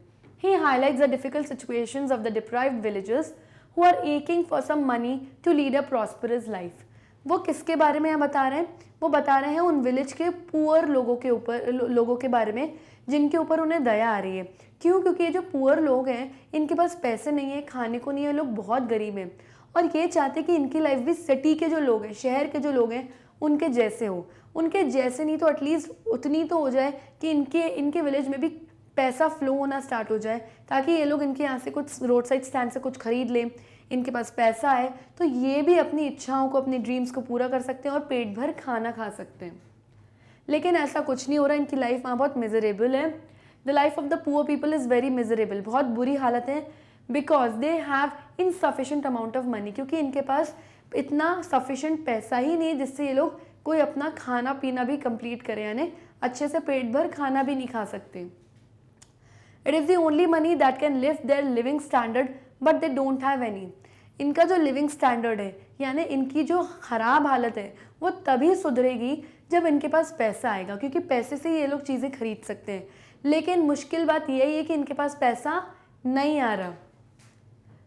A: He highlights the difficult situations of the deprived villagers who are aching for some money to lead a prosperous life. वो किसके बारे में बता रहे हैं? वो बता रहे हैं उन विलेज के पुअर लोगों के बारे में जिनके ऊपर उन्हें दया आ रही है। क्यों? क्योंकि ये जो पुअर लोग हैं इनके पास पैसे नहीं है, खाने को नहीं है, लोग बहुत गरीब हैं और ये चाहते कि इनकी लाइफ भी सिटी के जो लोग हैं, शहर के जो लोग हैं उनके जैसे हो। उनके जैसे नहीं तो एटलीस्ट उतनी तो हो जाए कि इनके विलेज में भी पैसा फ्लो होना स्टार्ट हो जाए, ताकि ये लोग इनके यहाँ से कुछ रोड साइड स्टैंड से कुछ खरीद लें, इनके पास पैसा है तो ये भी अपनी इच्छाओं को, अपनी ड्रीम्स को पूरा कर सकते हैं और पेट भर खाना खा सकते हैं। लेकिन ऐसा कुछ नहीं हो रहा, इनकी लाइफ वहाँ बहुत मिजरेबल है। The life of the poor people is very miserable, बहुत बुरी हालत है, because they have insufficient amount of money, क्योंकि इनके पास इतना सफिशेंट पैसा ही नहीं है जिससे ये लोग कोई अपना खाना पीना भी कंप्लीट करें, यानी अच्छे से पेट भर खाना भी नहीं खा सकते। It is the only money that can lift their living standard but they don't have any. इनका जो लिविंग स्टैंडर्ड है, यानी इनकी जो ख़राब हालत है, वो तभी सुधरेगी जब इनके पास पैसा आएगा, क्योंकि पैसे से ये लोग चीज़ें खरीद सकते हैं। लेकिन मुश्किल बात यही है कि इनके पास पैसा नहीं आ रहा।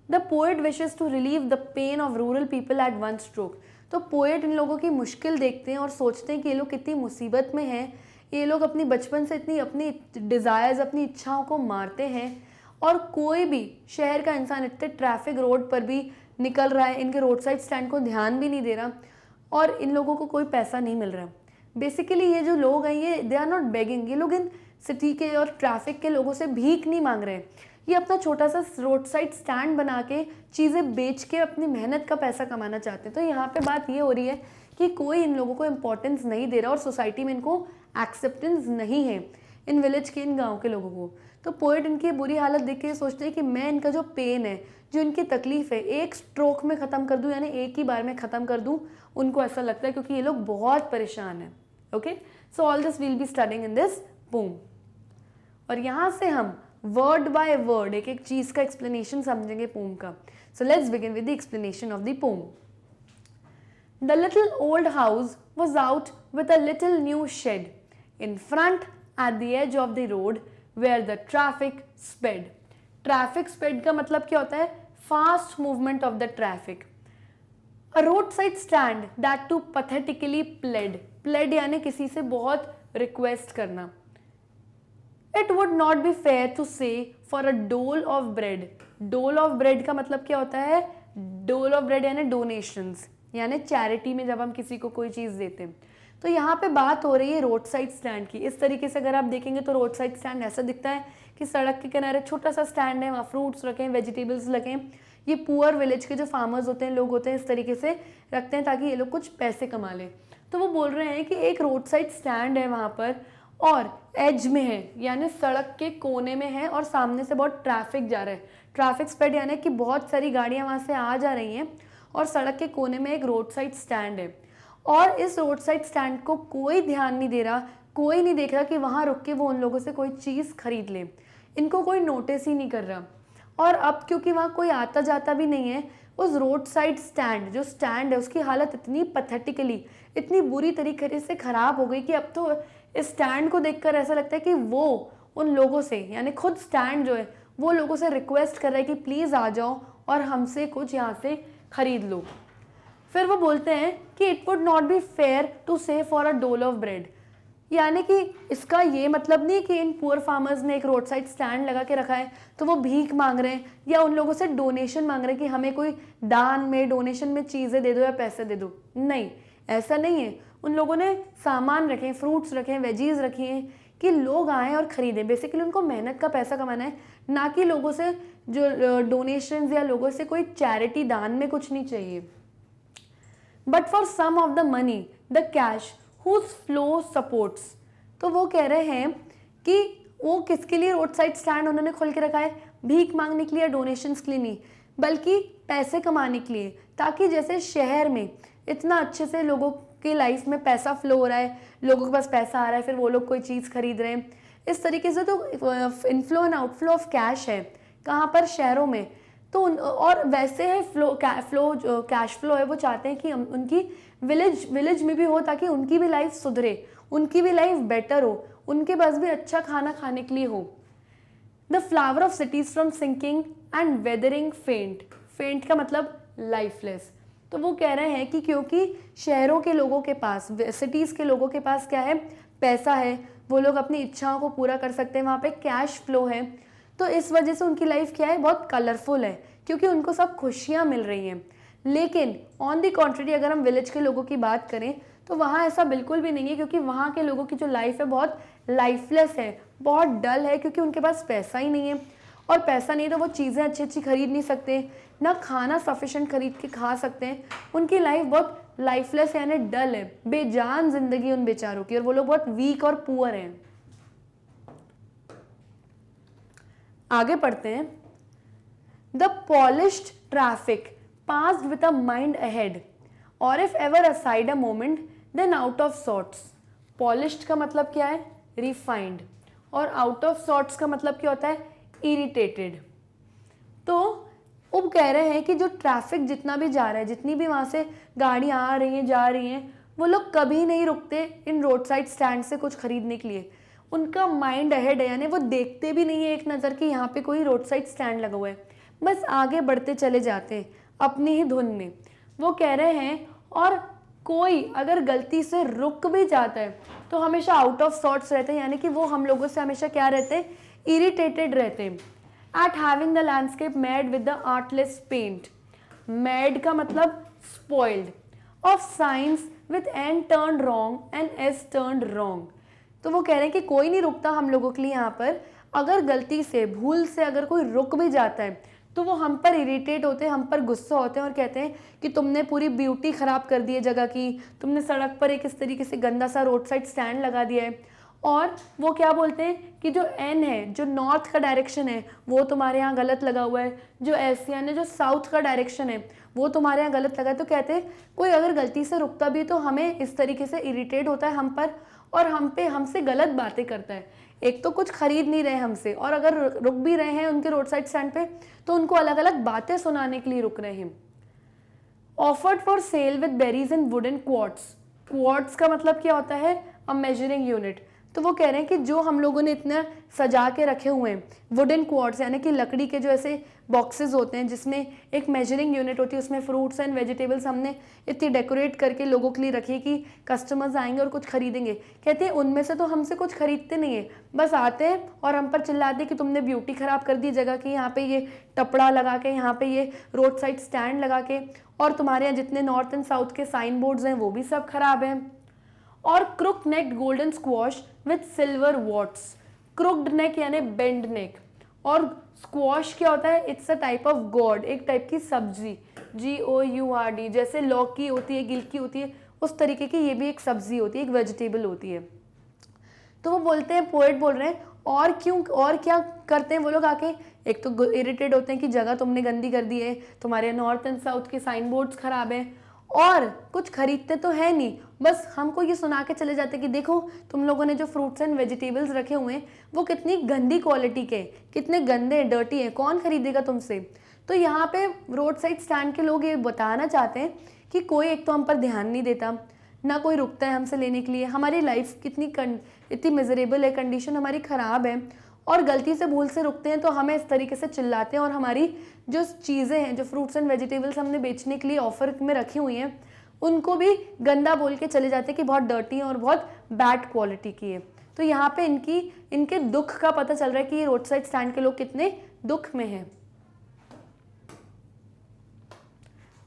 A: The poet wishes to relieve the pain of rural people at one stroke. तो पोएट इन लोगों की मुश्किल देखते हैं और सोचते हैं कि ये लोग कितनी मुसीबत में हैं, ये लोग अपनी बचपन से इतनी अपनी डिज़ायर्स, अपनी इच्छाओं को मारते हैं, और कोई भी शहर का इंसान इतने ट्रैफिक रोड पर भी निकल रहा है, इनके रोड साइड स्टैंड को ध्यान भी नहीं दे रहा, और इन लोगों को कोई पैसा नहीं मिल रहा। बेसिकली ये जो लोग हैं, ये दे आर नॉट बेगिंग, ये लोग इन सिटी के और ट्रैफिक के लोगों से भीख नहीं मांग रहे हैं, ये अपना छोटा सा रोड साइड स्टैंड बना के चीज़ें बेच के अपनी मेहनत का पैसा कमाना चाहते हैं। तो यहाँ पे बात ये हो रही है कि कोई इन लोगों को इम्पोर्टेंस नहीं दे रहा और सोसाइटी में इनको एक्सेप्टेंस नहीं है, इन विलेज के, इन गाँव के लोगों को। तो पोएट इनकी बुरी हालत देख के सोचते हैं कि मैं इनका जो पेन है, जो इनकी तकलीफ़ है, एक स्ट्रोक में ख़त्म कर दूं, यानी एक ही बार में ख़त्म कर दूं। उनको ऐसा लगता है क्योंकि ये लोग बहुत परेशान हैं। Okay, so all this will be studying in this pome. और यहाँ से हम वर्ड बाय वर्ड एक एक चीज़ का एक्सप्लेनेशन समझेंगे पोम का। So let's begin with the explanation of the poem. The little old house was out with a little new shed in front at the edge of the road where the traffic sped. Traffic sped का मतलब क्या होता है? Fast movement of the traffic. A road side stand that too pathetically pled. Pled यानी किसी से बहुत request करना। It would not be fair to say for a dole of bread. डोल ऑफ ब्रेड का मतलब क्या होता है? डोल ऑफ ब्रेड यानी डोनेशंस, यानी चैरिटी में जब हम किसी को कोई चीज़ देते हैं। तो यहाँ पे बात हो रही है रोड साइड स्टैंड की। इस तरीके से अगर आप देखेंगे तो रोड साइड स्टैंड ऐसा दिखता है कि सड़क के किनारे छोटा सा स्टैंड है, वहाँ फ्रूट्स रखें, वेजिटेबल्स रखें। ये पुअर विलेज के जो फार्मर्स होते हैं, लोग होते हैं, इस तरीके से रखते हैं ताकि ये लोग कुछ पैसे कमा लें। तो वो बोल रहे हैं कि एक रोड साइड स्टैंड है वहाँ पर, और एज में है, यानी सड़क के कोने में है, और सामने से बहुत ट्रैफिक जा रहा है। ट्रैफिक स्पीड यानी कि बहुत सारी गाड़ियाँ वहाँ से आ जा रही हैं, और सड़क के कोने में एक रोड साइड स्टैंड है। और इस रोड साइड स्टैंड को कोई ध्यान नहीं दे रहा, कोई नहीं देख रहा कि वहाँ रुक के वो उन लोगों से कोई चीज़ खरीद ले। इनको कोई नोटिस ही नहीं कर रहा। और अब क्योंकि वहाँ कोई आता जाता भी नहीं है, उस रोड साइड स्टैंड, जो स्टैंड है, उसकी हालत इतनी पैथेटिकली, इतनी बुरी तरीके से ख़राब हो गई कि अब तो इस स्टैंड को देखकर ऐसा लगता है कि वो उन लोगों से, यानी खुद स्टैंड जो है, वो लोगों से रिक्वेस्ट कर रहा है कि प्लीज़ आ जाओ और हमसे कुछ यहाँ से ख़रीद लो। फिर वो बोलते हैं कि it would not be fair to say for a dole of bread. यानी कि इसका ये मतलब नहीं कि इन पुअर फार्मर्स ने एक रोड साइड स्टैंड लगा के रखा है तो वो भीख मांग रहे हैं या उन लोगों से डोनेशन मांग रहे हैं कि हमें कोई दान में, डोनेशन में चीज़ें दे दो या पैसे दे दो। नहीं, ऐसा नहीं है। उन लोगों ने सामान रखे, फ्रूट्स रखे, वेजीज रखी हैं कि लोग आएँ और ख़रीदें। बेसिकली उनको मेहनत का पैसा कमाना है, ना कि लोगों से जो डोनेशंस या लोगों से कोई चैरिटी, दान में कुछ नहीं चाहिए। But for some of the money the cash whose flow supports. तो वो कह रहे हैं कि वो किसके लिए रोड साइड स्टैंड उन्होंने खोल के रखा है? भीख मांगने के लिए या डोनेशंस के लिए नहीं, बल्कि पैसे कमाने के लिए, ताकि जैसे शहर में इतना अच्छे से लोगों की लाइफ में पैसा फ्लो हो रहा है, लोगों के पास पैसा आ रहा है, फिर वो लोग कोई चीज़ खरीद रहे हैं, इस तरीके से तो inflow and outflow of cash है। कहाँ पर? शहरों में। तो और वैसे है कैश फ्लो है, वो चाहते हैं कि उनकी विलेज में भी हो, ताकि उनकी भी लाइफ सुधरे, उनकी भी लाइफ बेटर हो, उनके पास भी अच्छा खाना खाने के लिए हो। The flower of cities from sinking and withering faint. Faint का मतलब लाइफलेस। तो वो कह रहे हैं कि क्योंकि शहरों के लोगों के पास, सिटीज़ के लोगों के पास क्या है? पैसा है, वो लोग अपनी इच्छाओं को पूरा कर सकते हैं, वहाँ पे कैश फ्लो है, तो इस वजह से उनकी लाइफ क्या है? बहुत कलरफुल है, क्योंकि उनको सब खुशियाँ मिल रही हैं। लेकिन ऑन दी कॉन्ट्ररी अगर हम विलेज के लोगों की बात करें तो वहाँ ऐसा बिल्कुल भी नहीं है, क्योंकि वहाँ के लोगों की जो लाइफ है बहुत लाइफलेस है, बहुत डल है, क्योंकि उनके पास पैसा ही नहीं है। और पैसा नहीं तो वो चीज़ें अच्छी अच्छी खरीद नहीं सकते, ना खाना सफिशेंट खरीद के खा सकते हैं। उनकी लाइफ बहुत लाइफलेस है, यानी डल है, बेजान जिंदगी उन बेचारों की, और वो लोग बहुत वीक और पुअर हैं। आगे पढ़ते हैं। The polished traffic passed with a mind ahead, और if ever aside a moment then out of sorts. Polished का मतलब क्या है? रिफाइंड, और आउट ऑफ सॉर्ट्स का मतलब क्या होता है? इरिटेटेड। तो अब कह रहे हैं कि जो ट्रैफिक जितना भी जा रहा है, जितनी भी वहाँ से गाड़ियाँ आ रही हैं जा रही हैं, वो लोग कभी नहीं रुकते इन रोड साइड स्टैंड से कुछ खरीदने के लिए। उनका माइंड अहेड है, यानी वो देखते भी नहीं है एक नज़र कि यहाँ पे कोई रोड साइड स्टैंड लगा हुआ है, बस आगे बढ़ते चले जाते हैं अपनी ही धुन में। वो कह रहे हैं और कोई अगर गलती से रुक भी जाता है तो हमेशा आउट ऑफ सॉर्ट्स रहते हैं, यानी कि वो हम लोगों से हमेशा क्या रहते हैं? इरिटेटेड रहते हैं। At having the landscape marred with the artless paint, marred का मतलब spoiled, of signs with N turned wrong and S turned wrong. तो वो कह रहे हैं कि कोई नहीं रुकता हम लोगों के लिए यहाँ पर, अगर गलती से भूल से अगर कोई रुक भी जाता है तो वो हम पर इरिटेट होते हैं, हम पर गुस्सा होते हैं और कहते हैं कि तुमने पूरी ब्यूटी ख़राब कर दी है जगह की, तुमने सड़क पर एक इस तरीके से गंदा सा रोड साइड स्टैंड लगा दिया है। और वो क्या बोलते हैं कि जो एन है, जो नॉर्थ का डायरेक्शन है, वो तुम्हारे यहाँ गलत लगा हुआ है, जो एस यानी जो साउथ का डायरेक्शन है वो तुम्हारे यहाँ गलत लगा है। तो कहते हैं कोई अगर गलती से रुकता भी तो हमें इस तरीके से इरिटेट होता है हम पर, और हम पे हमसे गलत बातें करता है। एक तो कुछ खरीद नहीं रहे हमसे, और अगर रुक भी रहे हैं उनके रोड साइड स्टैंड पे तो उनको अलग अलग बातें सुनाने के लिए रुक रहे हैं। Offered for sale with berries and wooden quartz. Quartz का मतलब क्या होता है? A measuring unit. तो वो कह रहे हैं कि जो हम लोगों ने इतना सजा के रखे हुए हैं वुडन क्वार्ट्स, यानी कि लकड़ी के जो ऐसे बॉक्सेस होते हैं जिसमें एक मेजरिंग यूनिट होती है, उसमें फ्रूट्स एंड वेजिटेबल्स हमने इतनी डेकोरेट करके लोगों के लिए रखी कि कस्टमर्स आएंगे और कुछ खरीदेंगे। कहते हैं उनमें से तो हमसे कुछ खरीदते नहीं है, बस आते हैं और हम पर चिल्लाते हैं कि तुमने ब्यूटी ख़राब कर दी जगह की, यहाँ पे ये टपड़ा लगा के, यहाँ पे ये रोड साइड स्टैंड लगा के, और तुम्हारे यहाँ जितने नॉर्थ एंड साउथ के साइन बोर्ड्स हैं वो भी सब खराब हैं। और crook neck golden squash with silver warts. Crooked neck यानी बेंड नेक, और स्क्वॉश क्या होता है? इट्स अ टाइप ऑफ गोड, एक टाइप की सब्जी, GOURD, जैसे लौकी होती है, गिलकी होती है, उस तरीके की ये भी एक सब्जी होती है, एक वेजिटेबल होती है। तो वो बोलते हैं, पोएट बोल रहे हैं, और क्यों और क्या करते हैं वो लोग आके? एक तो इरिटेट होते हैं कि जगह तुमने गंदी कर दी है, तुम्हारे नॉर्थ एंड साउथ के साइन बोर्ड्स खराब हैं, और कुछ खरीदते तो है नहीं, बस हमको ये सुना के चले जाते कि देखो तुम लोगों ने जो फ्रूट्स एंड वेजिटेबल्स रखे हुए हैं वो कितनी गंदी क्वालिटी के, कितने गंदे डर्टी हैं, कौन खरीदेगा तुमसे। तो यहाँ पे रोड साइड स्टैंड के लोग ये बताना चाहते हैं कि कोई एक तो हम पर ध्यान नहीं देता, ना कोई रुकता है हमसे लेने के लिए, हमारी लाइफ कितनी इतनी मिजरेबल है, कंडीशन हमारी ख़राब है, और गलती से भूल से रुकते हैं तो हमें इस तरीके से चिल्लाते हैं, और हमारी जो चीज़ें हैं, जो फ्रूट्स एंड वेजिटेबल्स हमने बेचने के लिए ऑफर में रखी हुई हैं, उनको भी गंदा बोल के चले जाते हैं कि बहुत डर्टी है और बहुत बैड क्वालिटी की है। तो यहाँ पे इनके दुख का पता चल रहा है कि ये रोड साइड स्टैंड के लोग कितने दुख में हैं।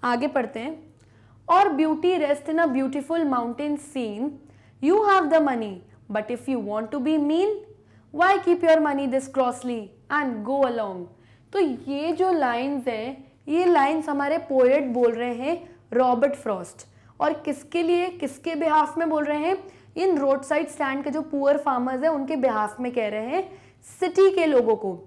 A: आगे पढ़ते हैं। और beauty rest in a beautiful mountain scene, you have the money but if you want to be mean, why keep your money this crossly and go along. तो ये जो लाइन्स हैं, ये लाइन्स हमारे पोएट बोल रहे हैं, रॉबर्ट फ्रॉस्ट, और किसके लिए, किसके बिहाफ में बोल रहे हैं? इन रोड साइड स्टैंड के जो पुअर फार्मर्स हैं उनके बिहाफ में कह रहे हैं, सिटी के लोगों को।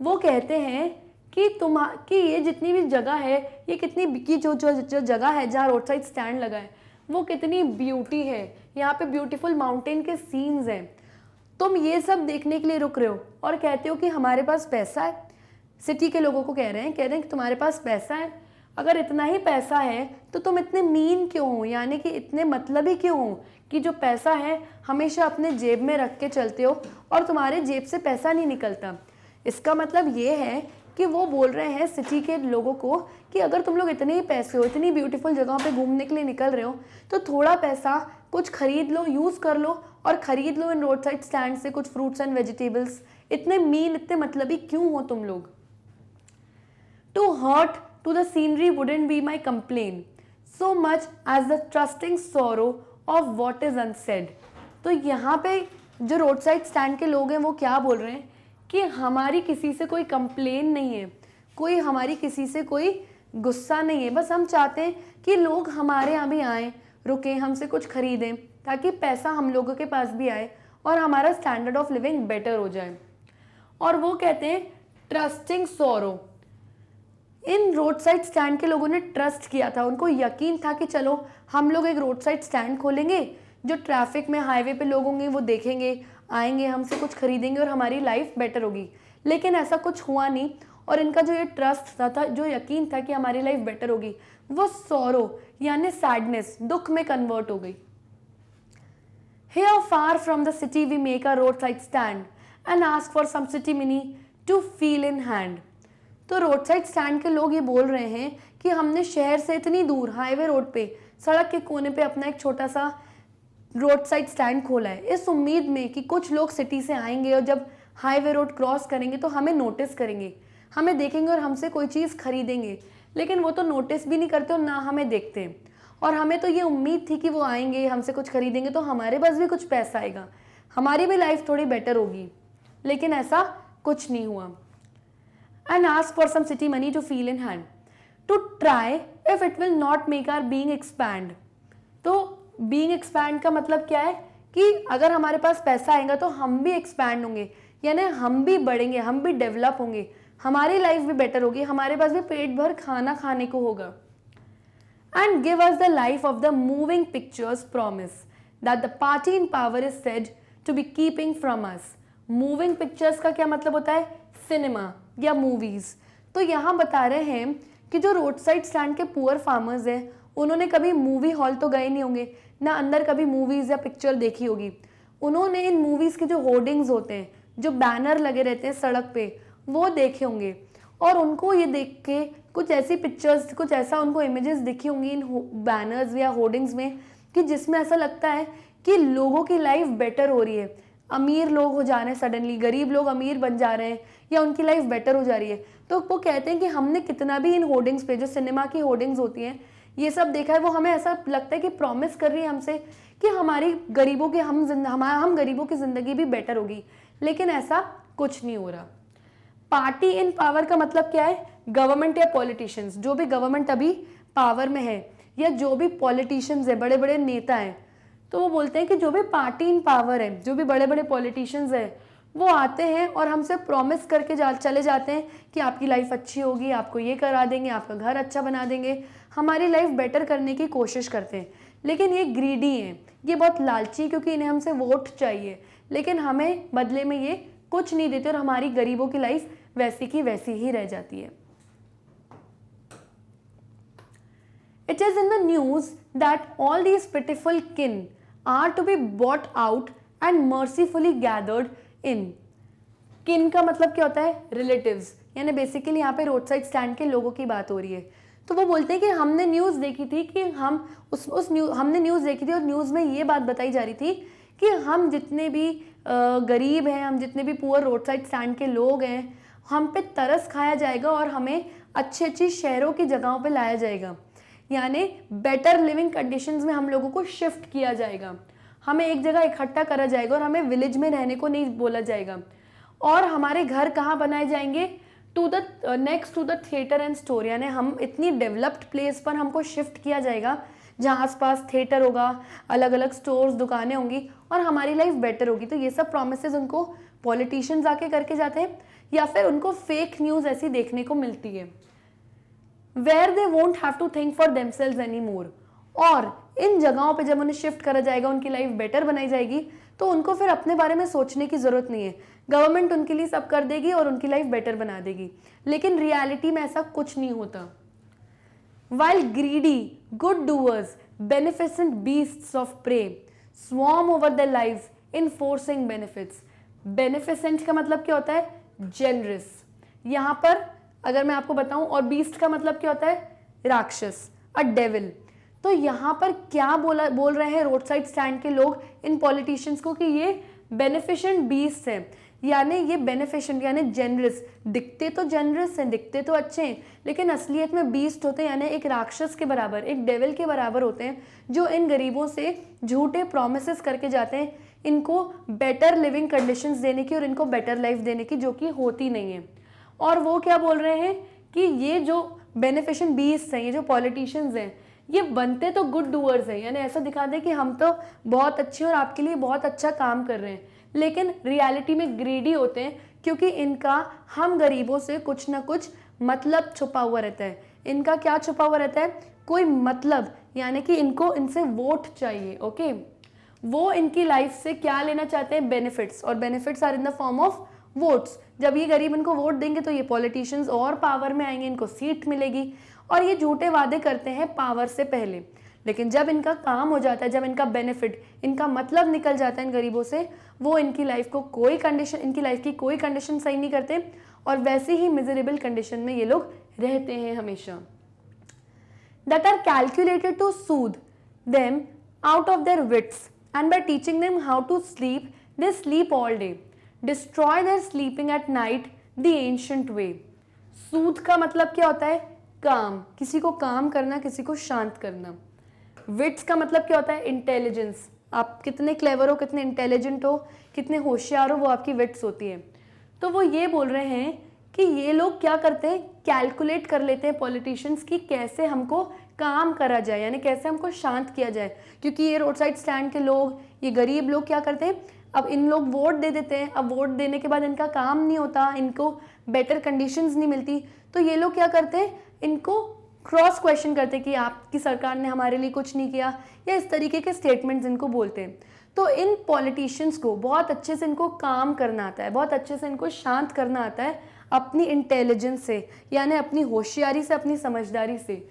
A: वो कहते हैं कि ये जितनी भी जगह है, ये कितनी की जो जगह है जहाँ रोड साइड स्टैंड लगा है वो कितनी ब्यूटी है, यहाँ पे ब्यूटीफुल माउंटेन के सीन्स हैं, तुम ये सब देखने के लिए रुक रहे हो और कहते हो कि हमारे पास पैसा है। सिटी के लोगों को कह रहे हैं कि तुम्हारे पास पैसा है, अगर इतना ही पैसा है तो तुम इतने मीन क्यों हो, यानी कि इतने मतलबी क्यों हो कि जो पैसा है हमेशा अपने जेब में रख के चलते हो और तुम्हारे जेब से पैसा नहीं निकलता। इसका मतलब ये है कि वो बोल रहे हैं सिटी के लोगों को कि अगर तुम लोग इतने ही पैसे हो, इतनी ब्यूटीफुल जगहों पे घूमने के लिए निकल रहे हो, तो थोड़ा पैसा कुछ खरीद लो, यूज़ कर लो, और ख़रीद लो इन रोड साइड स्टैंड से कुछ फ्रूट्स एंड वेजिटेबल्स। इतने मीन, इतने मतलबी क्यों हो तुम लोग? To hurt to the scenery wouldn't be my complain so much as the trusting sorrow of what is unsaid. तो यहाँ पे जो रोड साइड स्टैंड के लोग हैं वो क्या बोल रहे हैं कि हमारी किसी से कोई कंप्लेन नहीं है, कोई हमारी किसी से कोई गुस्सा नहीं है, बस हम चाहते हैं कि लोग हमारे यहाँ भी आएँ, रुकें, हमसे कुछ खरीदें, ताकि पैसा हम लोगों के पास भी आए और हमारा स्टैंडर्ड ऑफ लिविंग बेटर हो जाए। और वो कहते हैं ट्रस्टिंग सोरो। इन रोड साइड स्टैंड के लोगों ने ट्रस्ट किया था, उनको यकीन था कि चलो हम लोग एक रोड साइड स्टैंड खोलेंगे, जो ट्रैफिक में हाईवे पे लोग होंगे वो देखेंगे, आएंगे, हमसे कुछ खरीदेंगे और हमारी लाइफ बेटर होगी। लेकिन ऐसा कुछ हुआ नहीं, और इनका जो ये ट्रस्ट था जो यकीन था कि हमारी लाइफ बेटर होगी, वो सोरो यानी सैडनेस, दुख में कन्वर्ट हो गई। Here far from the city we make a roadside stand and ask for some city mini to feel in hand। तो रोड साइड स्टैंड के लोग ये बोल रहे हैं कि हमने शहर से इतनी दूर हाईवे रोड पे सड़क के कोने पे अपना एक छोटा सा रोड साइड स्टैंड खोला है, इस उम्मीद में कि कुछ लोग सिटी से आएंगे और जब हाईवे रोड क्रॉस करेंगे तो हमें नोटिस करेंगे, हमें देखेंगे और हमसे कोई चीज़ खरीदेंगे। लेकिन वो तो नोटिस भी नहीं करते और ना हमें देखते हैं, और हमें तो ये उम्मीद थी कि वो आएंगे, हमसे कुछ खरीदेंगे तो हमारे पास भी कुछ पैसा आएगा, हमारी भी लाइफ थोड़ी बेटर होगी। लेकिन ऐसा कुछ नहीं हुआ। And ask for some city money to feel in hand to try if it will not make our being expand. तो बीइंग एक्सपैंड का मतलब क्या है कि अगर हमारे पास पैसा आएगा तो हम भी एक्सपैंड होंगे, यानी हम भी बढ़ेंगे, हम भी डेवलप होंगे, हमारी लाइफ भी बेटर होगी, हमारे पास भी पेट भर खाना खाने को होगा। And give us the life of the moving pictures promise that the party in power is said to be keeping from us। Moving pictures का क्या मतलब होता है? सिनेमा या मूवीज। तो यहाँ बता रहे हैं कि जो रोड साइड स्टैंड के पुअर फार्मर्स हैं, उन्होंने कभी मूवी हॉल तो गए नहीं होंगे, ना अंदर कभी मूवीज या पिक्चर देखी होगी। उन्होंने इन मूवीज के जो होर्डिंग्स होते हैं, जो बैनर लगे रहते हैं सड़क पे, वो देखे होंगे, और उनको ये देख के कुछ ऐसी पिक्चर्स, कुछ ऐसा उनको इमेजेस दिखी होंगी इन बैनर्स या होर्डिंग्स में कि जिसमें ऐसा लगता है कि लोगों की लाइफ बेटर हो रही है, अमीर लोग हो जा रहे हैं, सडनली गरीब लोग अमीर बन जा रहे हैं, या उनकी लाइफ बेटर हो जा रही है। तो वो कहते हैं कि हमने कितना भी इन होर्डिंग्स पे, जो सिनेमा की होर्डिंग्स होती हैं, ये सब देखा है, वो हमें ऐसा लगता है कि प्रॉमिस कर रही है हमसे कि हमारी गरीबों के हम गरीबों की जिंदगी भी बेटर होगी। लेकिन ऐसा कुछ नहीं हो रहा। पार्टी इन पावर का मतलब क्या है? गवर्नमेंट या पॉलिटिशियंस, जो भी गवर्नमेंट अभी पावर में है, या जो भी पॉलिटिशियंस है, बड़े बड़े नेता हैं, तो वो बोलते हैं कि जो भी पार्टी इन पावर है, जो भी बड़े बड़े पॉलिटिशियंस हैं, वो आते हैं और हमसे प्रॉमिस करके चले जाते हैं कि आपकी लाइफ अच्छी होगी, आपको ये करा देंगे, आपका घर अच्छा बना देंगे, हमारी लाइफ बेटर करने की कोशिश करते हैं। लेकिन ये ग्रीडी हैं, ये बहुत लालची, क्योंकि इन्हें हमसे वोट चाहिए, लेकिन हमें बदले में ये कुछ नहीं देते और हमारी गरीबों की लाइफ वैसी की वैसी ही रह जाती है। It is in the news that all these pitiful kin are to be bought out and mercifully gathered in। किन का मतलब क्या होता है? रिलेटिव्स, यानी बेसिकली यहाँ पे रोड साइड स्टैंड के लोगों की बात हो रही है। तो वो बोलते हैं कि हमने न्यूज़ देखी थी कि हमने न्यूज़ देखी थी और न्यूज़ में ये बात बताई जा रही थी कि हम जितने भी गरीब हैं, हम जितने भी पुअर रोड साइड स्टैंड के लोग हैं, हम पे तरस खाया जाएगा और हमें अच्छी अच्छी शहरों की जगहों पे लाया जाएगा, यानी बेटर लिविंग कंडीशंस में हम लोगों को शिफ्ट किया जाएगा, हमें एक जगह इकट्ठा करा जाएगा और हमें विलेज में रहने को नहीं बोला जाएगा। और हमारे घर कहाँ बनाए जाएंगे? Next to the theatre and store, यानी हम इतनी डेवलप्ड प्लेस पर हमको शिफ्ट किया जाएगा जहाँ आसपास थिएटर होगा, अलग अलग स्टोर्स, दुकानें होंगी और हमारी लाइफ बेटर होगी। तो ये सब प्रॉमिसेस उनको पॉलिटिशियंस आके करके जाते हैं, या फिर उनको फेक न्यूज़ ऐसी देखने को मिलती है। Where they won't have to think for themselves any more. और इन जगहों पे जब उन्हें शिफ्ट करा जाएगा, उनकी लाइफ बेटर बनाई जाएगी, तो उनको फिर अपने बारे में सोचने की जरूरत नहीं है, गवर्नमेंट उनके लिए सब कर देगी और उनकी लाइफ बेटर बना देगी। लेकिन रियलिटी में ऐसा कुछ नहीं होता। While greedy, good doers, beneficent beasts of prey swarm over their lives enforcing benefits। Beneficent का मतलब क्या होता है? Generous। यहाँ पर अगर मैं आपको बताऊं, और beast का मतलब क्या होता है? राक्षस, a devil। तो यहाँ पर क्या बोल रहे हैं रोड साइड स्टैंड के लोग इन पॉलिटिशियंस को कि ये बेनिफिशेंट बीस्ट है, यानी ये बेनिफिशेंट यानी जेनरस, दिखते तो जेनरस हैं, दिखते तो अच्छे हैं, लेकिन असलियत में बीस्ट होते हैं, यानी एक राक्षस के बराबर, एक डेविल के बराबर होते हैं, जो इन गरीबों से झूठे प्रोमिसेस करके जाते हैं इनको बेटर लिविंग कंडीशंस देने की और इनको बेटर लाइफ देने की, जो कि होती नहीं है। और वो क्या बोल रहे हैं कि ये जो बेनिफिशेंट बीस्ट हैं, ये जो पॉलिटिशियंस हैं, ये बनते तो गुड डूअर्स हैं, यानी ऐसा दिखा दें कि हम तो बहुत अच्छे और आपके लिए बहुत अच्छा काम कर रहे हैं, लेकिन रियलिटी में ग्रीडी होते हैं, क्योंकि इनका हम गरीबों से कुछ ना कुछ मतलब छुपा हुआ रहता है। इनका क्या छुपा हुआ रहता है? कोई मतलब, यानी कि इनको इनसे वोट चाहिए। ओके, वो इनकी लाइफ से क्या लेना चाहते हैं? बेनिफिट्स, और benefits are in the form of votes. जब ये गरीब इनको वोट देंगे तो ये पॉलिटिशियंस और पावर में आएंगे, इनको सीट मिलेगी, और ये झूठे वादे करते हैं पावर से पहले। लेकिन जब इनका काम हो जाता है, जब इनका बेनिफिट, इनका मतलब निकल जाता है इन गरीबों से, वो इनकी लाइफ को कोई कंडीशन, इनकी लाइफ की कोई कंडीशन सही नहीं करते, और वैसे ही मिजरेबल कंडीशन में ये लोग रहते हैं हमेशा। That are calculated to soothe them out of their wits, and by teaching them how to sleep, they sleep all day. Destroy their sleeping at night the ancient way. Soothe का मतलब क्या होता है? काम, किसी को काम करना, किसी को शांत करना। Wits का मतलब क्या होता है? इंटेलिजेंस, आप कितने क्लेवर हो, कितने इंटेलिजेंट हो, कितने होशियार हो, वो आपकी विट्स होती है। तो वो ये बोल रहे हैं कि ये लोग क्या करते हैं? कैलकुलेट कर लेते हैं पॉलिटिशियंस की कैसे हमको काम करा जाए, यानी कैसे हमको शांत किया जाए। क्योंकि ये रोड साइड स्टैंड के लोग, ये गरीब लोग क्या करते हैं? अब इन लोग वोट दे देते हैं, अब वोट देने के बाद इनका काम नहीं होता, इनको बेटर कंडीशंस नहीं मिलती, तो ये लोग क्या करते हैं? इनको क्रॉस क्वेश्चन करते हैं कि आपकी सरकार ने हमारे लिए कुछ नहीं किया, या इस तरीके के स्टेटमेंट्स इनको बोलते हैं। तो इन पॉलिटिशियंस को बहुत अच्छे से इनको काम करना आता है, बहुत अच्छे से इनको शांत करना आता है अपनी इंटेलिजेंस से, यानी अपनी होशियारी से, अपनी समझदारी से।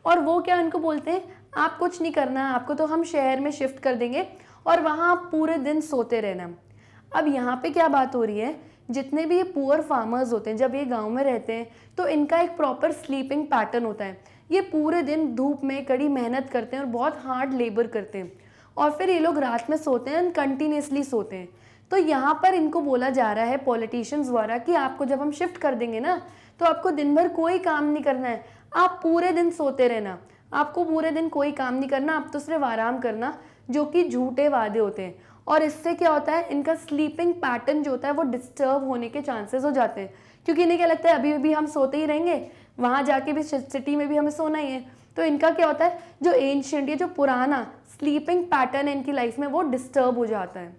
A: और वो क्या इनको बोलते हैं? आप कुछ नहीं करना, आपको तो हम शहर में शिफ्ट कर देंगे और वहाँ आप पूरे दिन सोते रहना। अब यहाँ पे क्या बात हो रही है? जितने भी ये पुअर फार्मर्स होते हैं, जब ये गांव में रहते हैं तो इनका एक प्रॉपर स्लीपिंग पैटर्न होता है। ये पूरे दिन धूप में कड़ी मेहनत करते हैं और बहुत हार्ड लेबर करते हैं, और फिर ये लोग रात में सोते हैं, कंटिन्यूसली सोते हैं। तो यहाँ पर इनको बोला जा रहा है पॉलिटिशियंस द्वारा कि आपको जब हम शिफ्ट कर देंगे ना, तो आपको दिन भर कोई काम नहीं करना है, आप पूरे दिन सोते रहना, आपको पूरे दिन कोई काम नहीं करना, आप तो सिर्फ आराम करना, जो कि झूठे वादे होते हैं। और इससे क्या होता है? इनका स्लीपिंग पैटर्न जो होता है वो डिस्टर्ब होने के चांसेस हो जाते हैं, क्योंकि इन्हें क्या लगता है अभी भी हम सोते ही रहेंगे, वहाँ जाके भी सिटी में भी हमें सोना ही है। तो इनका क्या होता है? जो एंशिएंट, ये जो पुराना स्लीपिंग पैटर्न है इनकी लाइफ में, वो डिस्टर्ब हो जाता है।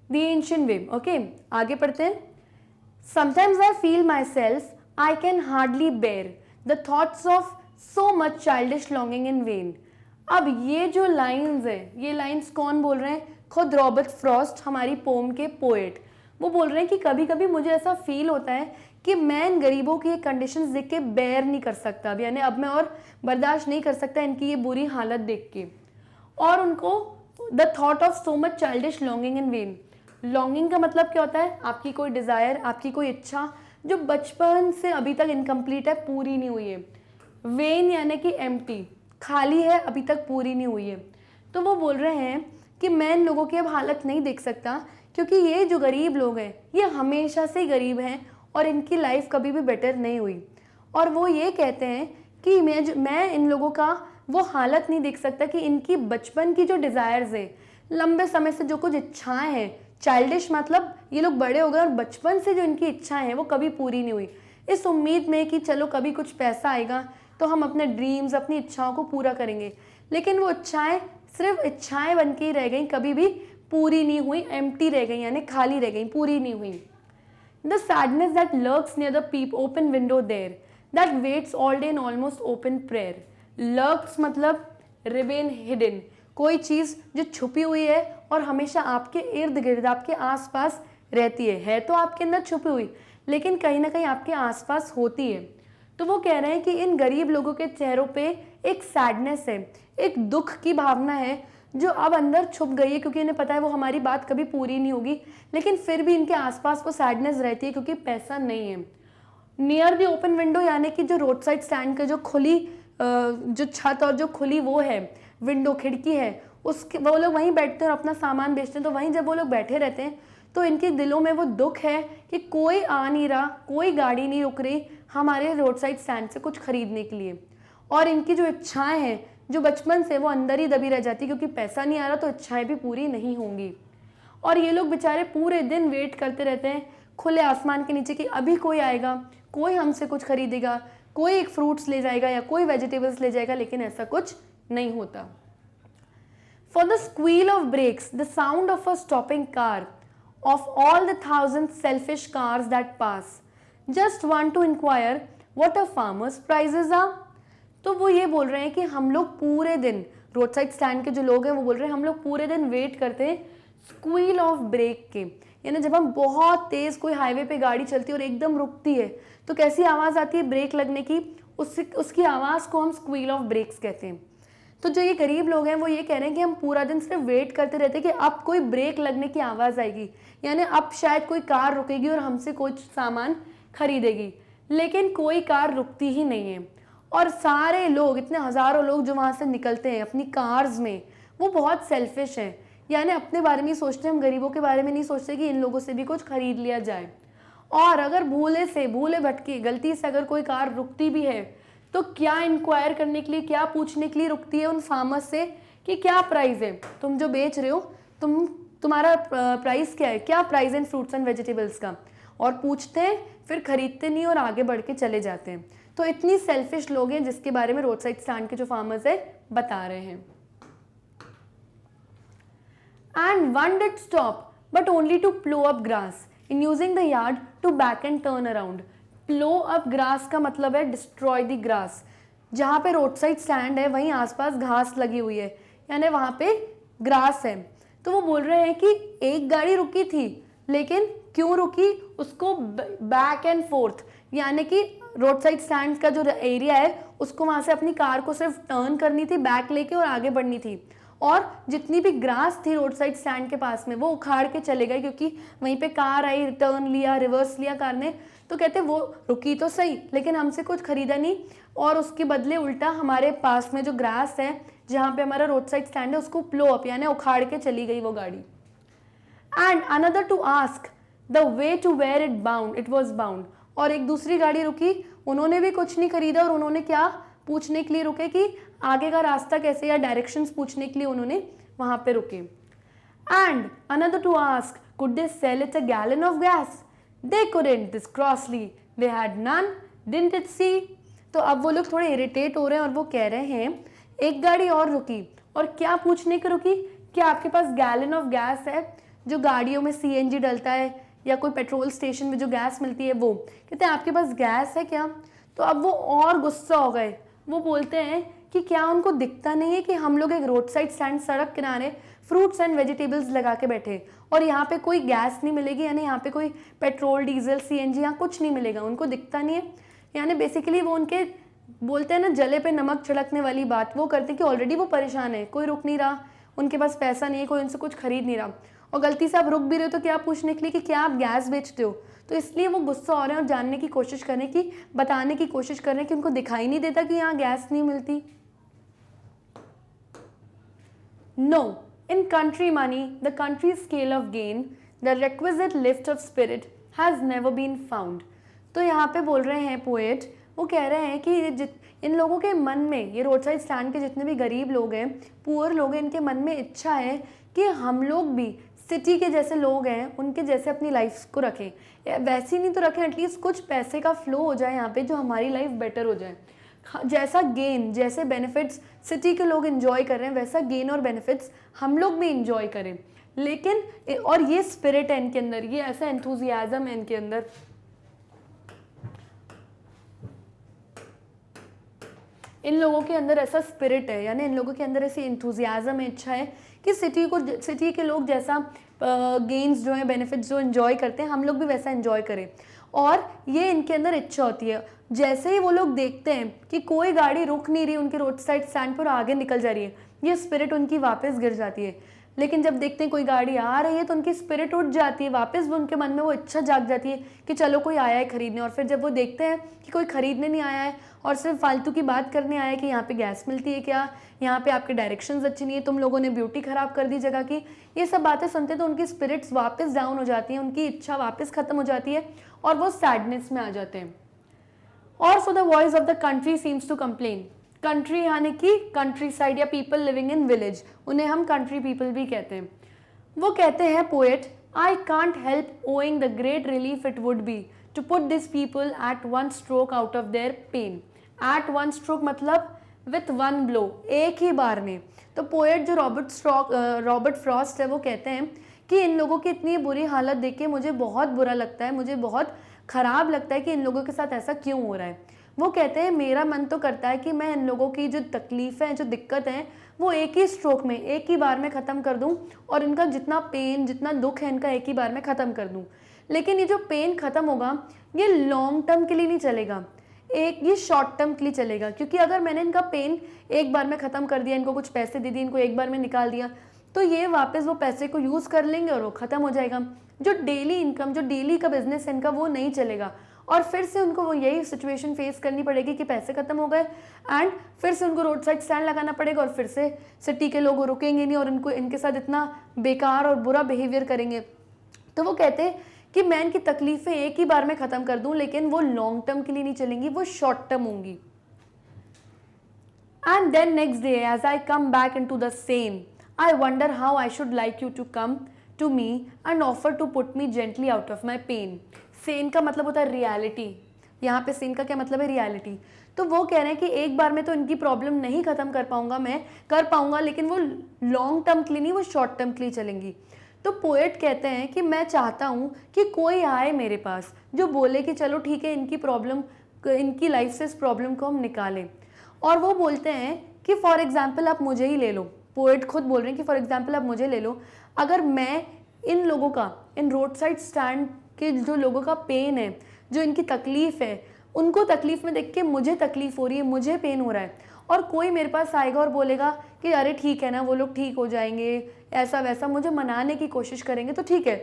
A: The ancient way. ओके, आगे पढ़ते हैं। Sometimes I feel myself I can hardly bear the thoughts of so much childish longing in vain. अब ये जो लाइंस है, ये लाइंस कौन बोल रहे हैं? खुद रॉबर्ट फ्रॉस्ट, हमारी पोम के पोएट। वो बोल रहे हैं कि कभी कभी मुझे ऐसा फील होता है कि मैं इन गरीबों की ये कंडीशंस देख के बेयर नहीं कर सकता, अब यानी अब मैं और बर्दाश्त नहीं कर सकता इनकी ये बुरी हालत देख के। और उनको the thought of so much childish longing in when. Longing का मतलब क्या होता है? आपकी कोई डिज़ायर, आपकी कोई इच्छा जो बचपन से अभी तक इनकम्प्लीट है, पूरी नहीं हुई है। वेन यानी कि एम्प्टी, खाली है, अभी तक पूरी नहीं हुई है। तो वो बोल रहे हैं कि मैं इन लोगों की अब हालत नहीं देख सकता, क्योंकि ये जो गरीब लोग हैं ये हमेशा से ही गरीब हैं और इनकी लाइफ कभी भी बेटर नहीं हुई। और वो ये कहते हैं कि मैं इन लोगों का वो हालत नहीं देख सकता कि इनकी बचपन की जो डिज़ायर्स है, लंबे समय से जो कुछ इच्छाएं हैं, चाइल्डिश मतलब ये लोग बड़े हो गए और बचपन से जो इनकी इच्छाएं हैं वो कभी पूरी नहीं हुई, इस उम्मीद में कि चलो कभी कुछ पैसा आएगा तो हम अपने ड्रीम्स, अपनी इच्छाओं को पूरा करेंगे। लेकिन वो इच्छाएं सिर्फ इच्छाएं बन के ही रह गई, कभी भी पूरी नहीं हुई, एम्प्टी रह गई, यानी खाली रह गई, पूरी नहीं हुई। The sadness that lurks near the open window there that waits all day in almost open prayer. Lurks मतलब रिमेन हिडन, कोई चीज़ जो छुपी हुई है और हमेशा आपके इर्द गिर्द, आपके आसपास रहती है तो आपके अंदर छुपी हुई, लेकिन कहीं ना कहीं आपके आसपास होती है। तो वो कह रहे हैं कि इन गरीब लोगों के चेहरों पे एक सैडनेस है, एक दुख की भावना है जो अब अंदर छुप गई है, क्योंकि इन्हें पता है वो हमारी बात कभी पूरी नहीं होगी, लेकिन फिर भी इनके आसपास वो सैडनेस रहती है क्योंकि पैसा नहीं है। नियर द ओपन विंडो यानी कि जो रोड साइड स्टैंड के जो खुली जो छत और जो खुली वो है विंडो, खिड़की है, उसके वो लोग वहीं बैठते हैं और अपना सामान बेचते हैं। तो वहीं जब वो लोग बैठे रहते हैं तो इनके दिलों में वो दुख है कि कोई आ नहीं रहा, कोई गाड़ी नहीं रुक रही हमारे रोड साइड स्टैंड से कुछ खरीदने के लिए। और इनकी जो इच्छाएं हैं जो बचपन से वो अंदर ही दबी रह जाती, क्योंकि पैसा नहीं आ रहा तो इच्छाएं भी पूरी नहीं होंगी। और ये लोग बेचारे पूरे दिन वेट करते रहते हैं खुले आसमान के नीचे कि अभी कोई आएगा, कोई हमसे कुछ खरीदेगा, कोई एक फ्रूट्स ले जाएगा या कोई वेजिटेबल्स ले जाएगा, लेकिन ऐसा कुछ नहीं होता। For the squeal of brakes, the sound of a stopping car, of all the thousand selfish cars that pass, just want to inquire what a farmer's prices are. तो वो ये बोल रहे हैं कि हम लोग पूरे दिन, रोड साइड स्टैंड के जो लोग हैं वो बोल रहे हैं हम लोग पूरे दिन वेट करते हैं स्क्वील ऑफ ब्रेक के, यानी जब हम बहुत तेज कोई हाईवे पे गाड़ी चलती है और एकदम रुकती है तो कैसी आवाज़ आती है ब्रेक लगने की, उसकी आवाज़ को हम स्क्वील ऑफ ब्रेक्स कहते हैं। तो जो ये गरीब लोग हैं वो ये कह रहे हैं कि हम पूरा दिन सिर्फ वेट करते रहते हैं कि अब कोई ब्रेक लगने की आवाज़ आएगी, यानी अब शायद कोई कार रुकेगी और हमसे कुछ सामान खरीदेगी, लेकिन कोई कार रुकती ही नहीं है। और सारे लोग, इतने हज़ारों लोग जो वहाँ से निकलते हैं अपनी कार्स में, वो बहुत सेल्फिश हैं, यानी अपने बारे में ही सोचते हैं, हम गरीबों के बारे में नहीं सोचते कि इन लोगों से भी कुछ खरीद लिया जाए। और अगर भूले भटके गलती से अगर कोई कार रुकती भी है तो क्या इंक्वायर करने के लिए, क्या पूछने के लिए रुकती है उन फार्मर्स से कि क्या प्राइस है, तुम जो बेच रहे हो तुम्हारा प्राइस क्या है, क्या प्राइस है फ्रूट्स एंड वेजिटेबल्स का, और पूछते हैं, फिर खरीदते नहीं और आगे बढ़ के चले जाते हैं। तो इतनी सेल्फिश लोग हैं जिसके बारे में रोड साइड स्टैंड के जो फार्मर्स है बता रहे हैं। And one did stop, but only to plow up grass in using the yard to back and turn around. Plow up grass का मतलब है destroy the grass. जहाँ पे रोड साइड स्टैंड है वहीं आसपास घास लगी हुई है, यानी वहाँ पे ग्रास है। तो वो बोल रहे हैं कि एक गाड़ी रुकी थी, लेकिन क्यों रुकी, उसको बैक एंड फोर्थ, यानी कि रोड साइड स्टैंड का जो एरिया है उसको वहाँ से अपनी कार को सिर्फ टर्न करनी थी बैक लेके और आगे बढ़नी थी, और जितनी भी ग्रास थी रोड साइड स्टैंड के पास में वो उखाड़ के चले गए, क्योंकि वहीं पे कार आई, टर्न लिया, रिवर्स लिया कार ने। तो कहते वो रुकी तो सही लेकिन हमसे कुछ खरीदा नहीं, और उसके बदले उल्टा हमारे पास में जो ग्रास है जहाँ पे हमारा रोड साइड स्टैंड है उसको प्लो अप यानी उखाड़ के चली गई वो गाड़ी। And another to ask the way to where it bound, it was bound. और एक दूसरी गाड़ी रुकी, उन्होंने भी कुछ नहीं खरीदा और उन्होंने क्या पूछने के लिए रुके कि आगे का रास्ता कैसे, या डायरेक्शंस पूछने के लिए उन्होंने वहां पे रुके। And another to ask could they sell it a gallon of gas, they couldn't, this crossly they had none, didn't it see. तो अब वो लोग थोड़े इरिटेट हो रहे हैं और वो कह रहे हैं एक गाड़ी और रुकी, और क्या पूछने को रुकी, क्या आपके पास गैलन ऑफ गैस है, जो गाड़ियों में सीएनजी डलता है या कोई पेट्रोल स्टेशन में जो गैस मिलती है वो, कहते हैं आपके पास गैस है क्या। तो अब वो और गुस्सा हो गए, वो बोलते हैं कि क्या उनको दिखता नहीं है कि हम लोग एक रोड साइड स्टैंड सड़क किनारे फ्रूट्स एंड वेजिटेबल्स लगा के बैठे और यहाँ पे कोई गैस नहीं मिलेगी, यानी यहाँ पे कोई पेट्रोल डीजल सीएनजी यहाँ कुछ नहीं मिलेगा, उनको दिखता नहीं है। यानी बेसिकली वो उनके बोलते हैं ना जले पे नमक छिड़कने वाली बात वो करते कि ऑलरेडी वो परेशान है, कोई रुक नहीं रहा, उनके पास पैसा नहीं है, कोई उनसे कुछ खरीद नहीं रहा, और गलती से आप रुक भी रहे हो तो क्या पूछने के लिए कि क्या आप गैस बेचते हो। तो इसलिए वो गुस्सा हो रहे हैं और जानने की कोशिश कर रहे हैं कि बताने की कोशिश कर रहे हैं कि उनको दिखाई नहीं देता कि यहाँ गैस नहीं मिलती। No, in country money the country scale of gain the requisite lift of spirit has never been found. तो यहाँ पे बोल रहे हैं पोएट, वो कह रहे हैं कि इन लोगों के मन में, ये रोड साइड स्टैंड के जितने भी गरीब लोग हैं, पुअर लोग हैं, इनके मन में इच्छा है कि हम लोग भी सिटी के जैसे लोग हैं उनके जैसे अपनी लाइफ को रखें, वैसी नहीं तो रखें, एटलीस्ट कुछ पैसे का फ्लो हो जाए यहाँ पे जो हमारी लाइफ बेटर हो जाए। जैसा गेन, जैसे बेनिफिट्स सिटी के लोग एंजॉय कर रहे हैं वैसा गेन और बेनिफिट्स हम लोग भी एंजॉय करें। लेकिन और ये स्पिरिट है इनके अंदर, ये ऐसा एंथुजियाज्म है इनके अंदर, इन लोगों के अंदर ऐसा स्पिरिट है, यानी इन लोगों के अंदर ऐसी एंथुजियाज्म है, इच्छा है कि सिटी के लोग जैसा गेन्स जो है, बेनिफिट्स जो एंजॉय करते हैं हम लोग भी वैसा एंजॉय करें। और ये इनके अंदर इच्छा होती है। जैसे ही वो लोग देखते हैं कि कोई गाड़ी रुक नहीं रही उनके रोड साइड स्टैंड पर आगे निकल जा रही है, ये स्पिरिट उनकी वापस गिर जाती है। लेकिन जब देखते हैं कोई गाड़ी आ रही है तो उनकी स्पिरिट उठ जाती है, वापस उनके मन में वो इच्छा जाग जाती है कि चलो कोई आया है खरीदने। और फिर जब वो देखते हैं कि कोई खरीदने नहीं आया है और सिर्फ फालतू की बात करने आया है कि यहाँ पे गैस मिलती है क्या, यहाँ पे आपके डायरेक्शंस अच्छी नहीं है, तुम लोगों ने ब्यूटी खराब कर दी जगह की, ये सब बातें सुनते तो उनकी स्पिरिट्स वापस डाउन हो जाती हैं, उनकी इच्छा वापस खत्म हो जाती है और वो सैडनेस में आ जाते हैं। और so the voice of the country seems to complain, country यानी कि कंट्री साइड या पीपल लिविंग इन विलेज, उन्हें हम कंट्री पीपल भी कहते हैं। वो कहते हैं poet, I can't help owing the great relief it would be to put this people at one stroke out of their pen. Eight one stroke मतलब with one blow, एक ही बार में। तो पोएट जो रॉबर्ट फ्रॉस्ट है वो कहते हैं कि इन लोगों की इतनी बुरी हालत देख के मुझे बहुत बुरा लगता है, मुझे बहुत ख़राब लगता है कि इन लोगों के साथ ऐसा क्यों हो रहा है। वो कहते हैं मेरा मन तो करता है कि मैं इन लोगों की जो तकलीफ़ें, जो दिक्कत हैं, वो एक ही स्ट्रोक में, एक ही बार में ख़त्म कर दूं और इनका जितना पेन, जितना दुख है इनका, एक ही बार में ख़त्म कर दूं। लेकिन ये जो पेन ख़त्म होगा ये लॉन्ग टर्म के लिए नहीं चलेगा, ये शॉर्ट टर्म के लिए चलेगा। क्योंकि अगर मैंने इनका पेन एक बार में ख़त्म कर दिया, इनको कुछ पैसे दे दिए, इनको एक बार में निकाल दिया, तो ये वापस वो पैसे को यूज़ कर लेंगे और वो ख़त्म हो जाएगा। जो डेली इनकम, जो डेली का बिजनेस है इनका, वो नहीं चलेगा और फिर से उनको वो यही सिचुएशन फेस करनी पड़ेगी कि पैसे ख़त्म हो गए एंड फिर से उनको रोड साइड स्टैंड लगाना पड़ेगा और फिर से सिटी के लोग रुकेंगे नहीं और इनको, इनके साथ इतना बेकार और बुरा बिहेवियर करेंगे। तो वो कहते हैं कि मैं इनकी तकलीफ़ें एक ही बार में ख़त्म कर दूं, लेकिन वो लॉन्ग टर्म के लिए नहीं चलेंगी, वो शॉर्ट टर्म होंगी। And then next day, as I come back into the same, I wonder how I should like you to come to me and offer to put me gently out of my pain. Sane का मतलब होता है reality, यहाँ पे sane का क्या मतलब है, रियलिटी। तो वो कह रहे हैं कि एक बार में तो इनकी प्रॉब्लम नहीं ख़त्म कर पाऊंगा, मैं कर पाऊंगा, लेकिन वो लॉन्ग टर्म के लिए नहीं, वो शॉर्ट टर्म के लिए चलेंगी। तो पोएट कहते हैं कि मैं चाहता हूँ कि कोई आए मेरे पास जो बोले कि चलो ठीक है, इनकी प्रॉब्लम, इनकी लाइफ से इस प्रॉब्लम को हम निकालें। और वो बोलते हैं कि फॉर एग्जाम्पल आप मुझे ही ले लो, पोएट खुद बोल रहे हैं कि फॉर एग्जाम्पल आप मुझे ले लो, अगर मैं इन लोगों का, इन रोड साइड स्टैंड के जो लोगों का पेन है, जो इनकी तकलीफ़ है, उनको तकलीफ़ में देख के मुझे तकलीफ़ हो रही है, मुझे पेन हो रहा है, और कोई मेरे पास आएगा और बोलेगा कि अरे ठीक है ना, वो लोग ठीक हो जाएंगे, ऐसा वैसा मुझे मनाने की कोशिश करेंगे, तो ठीक है,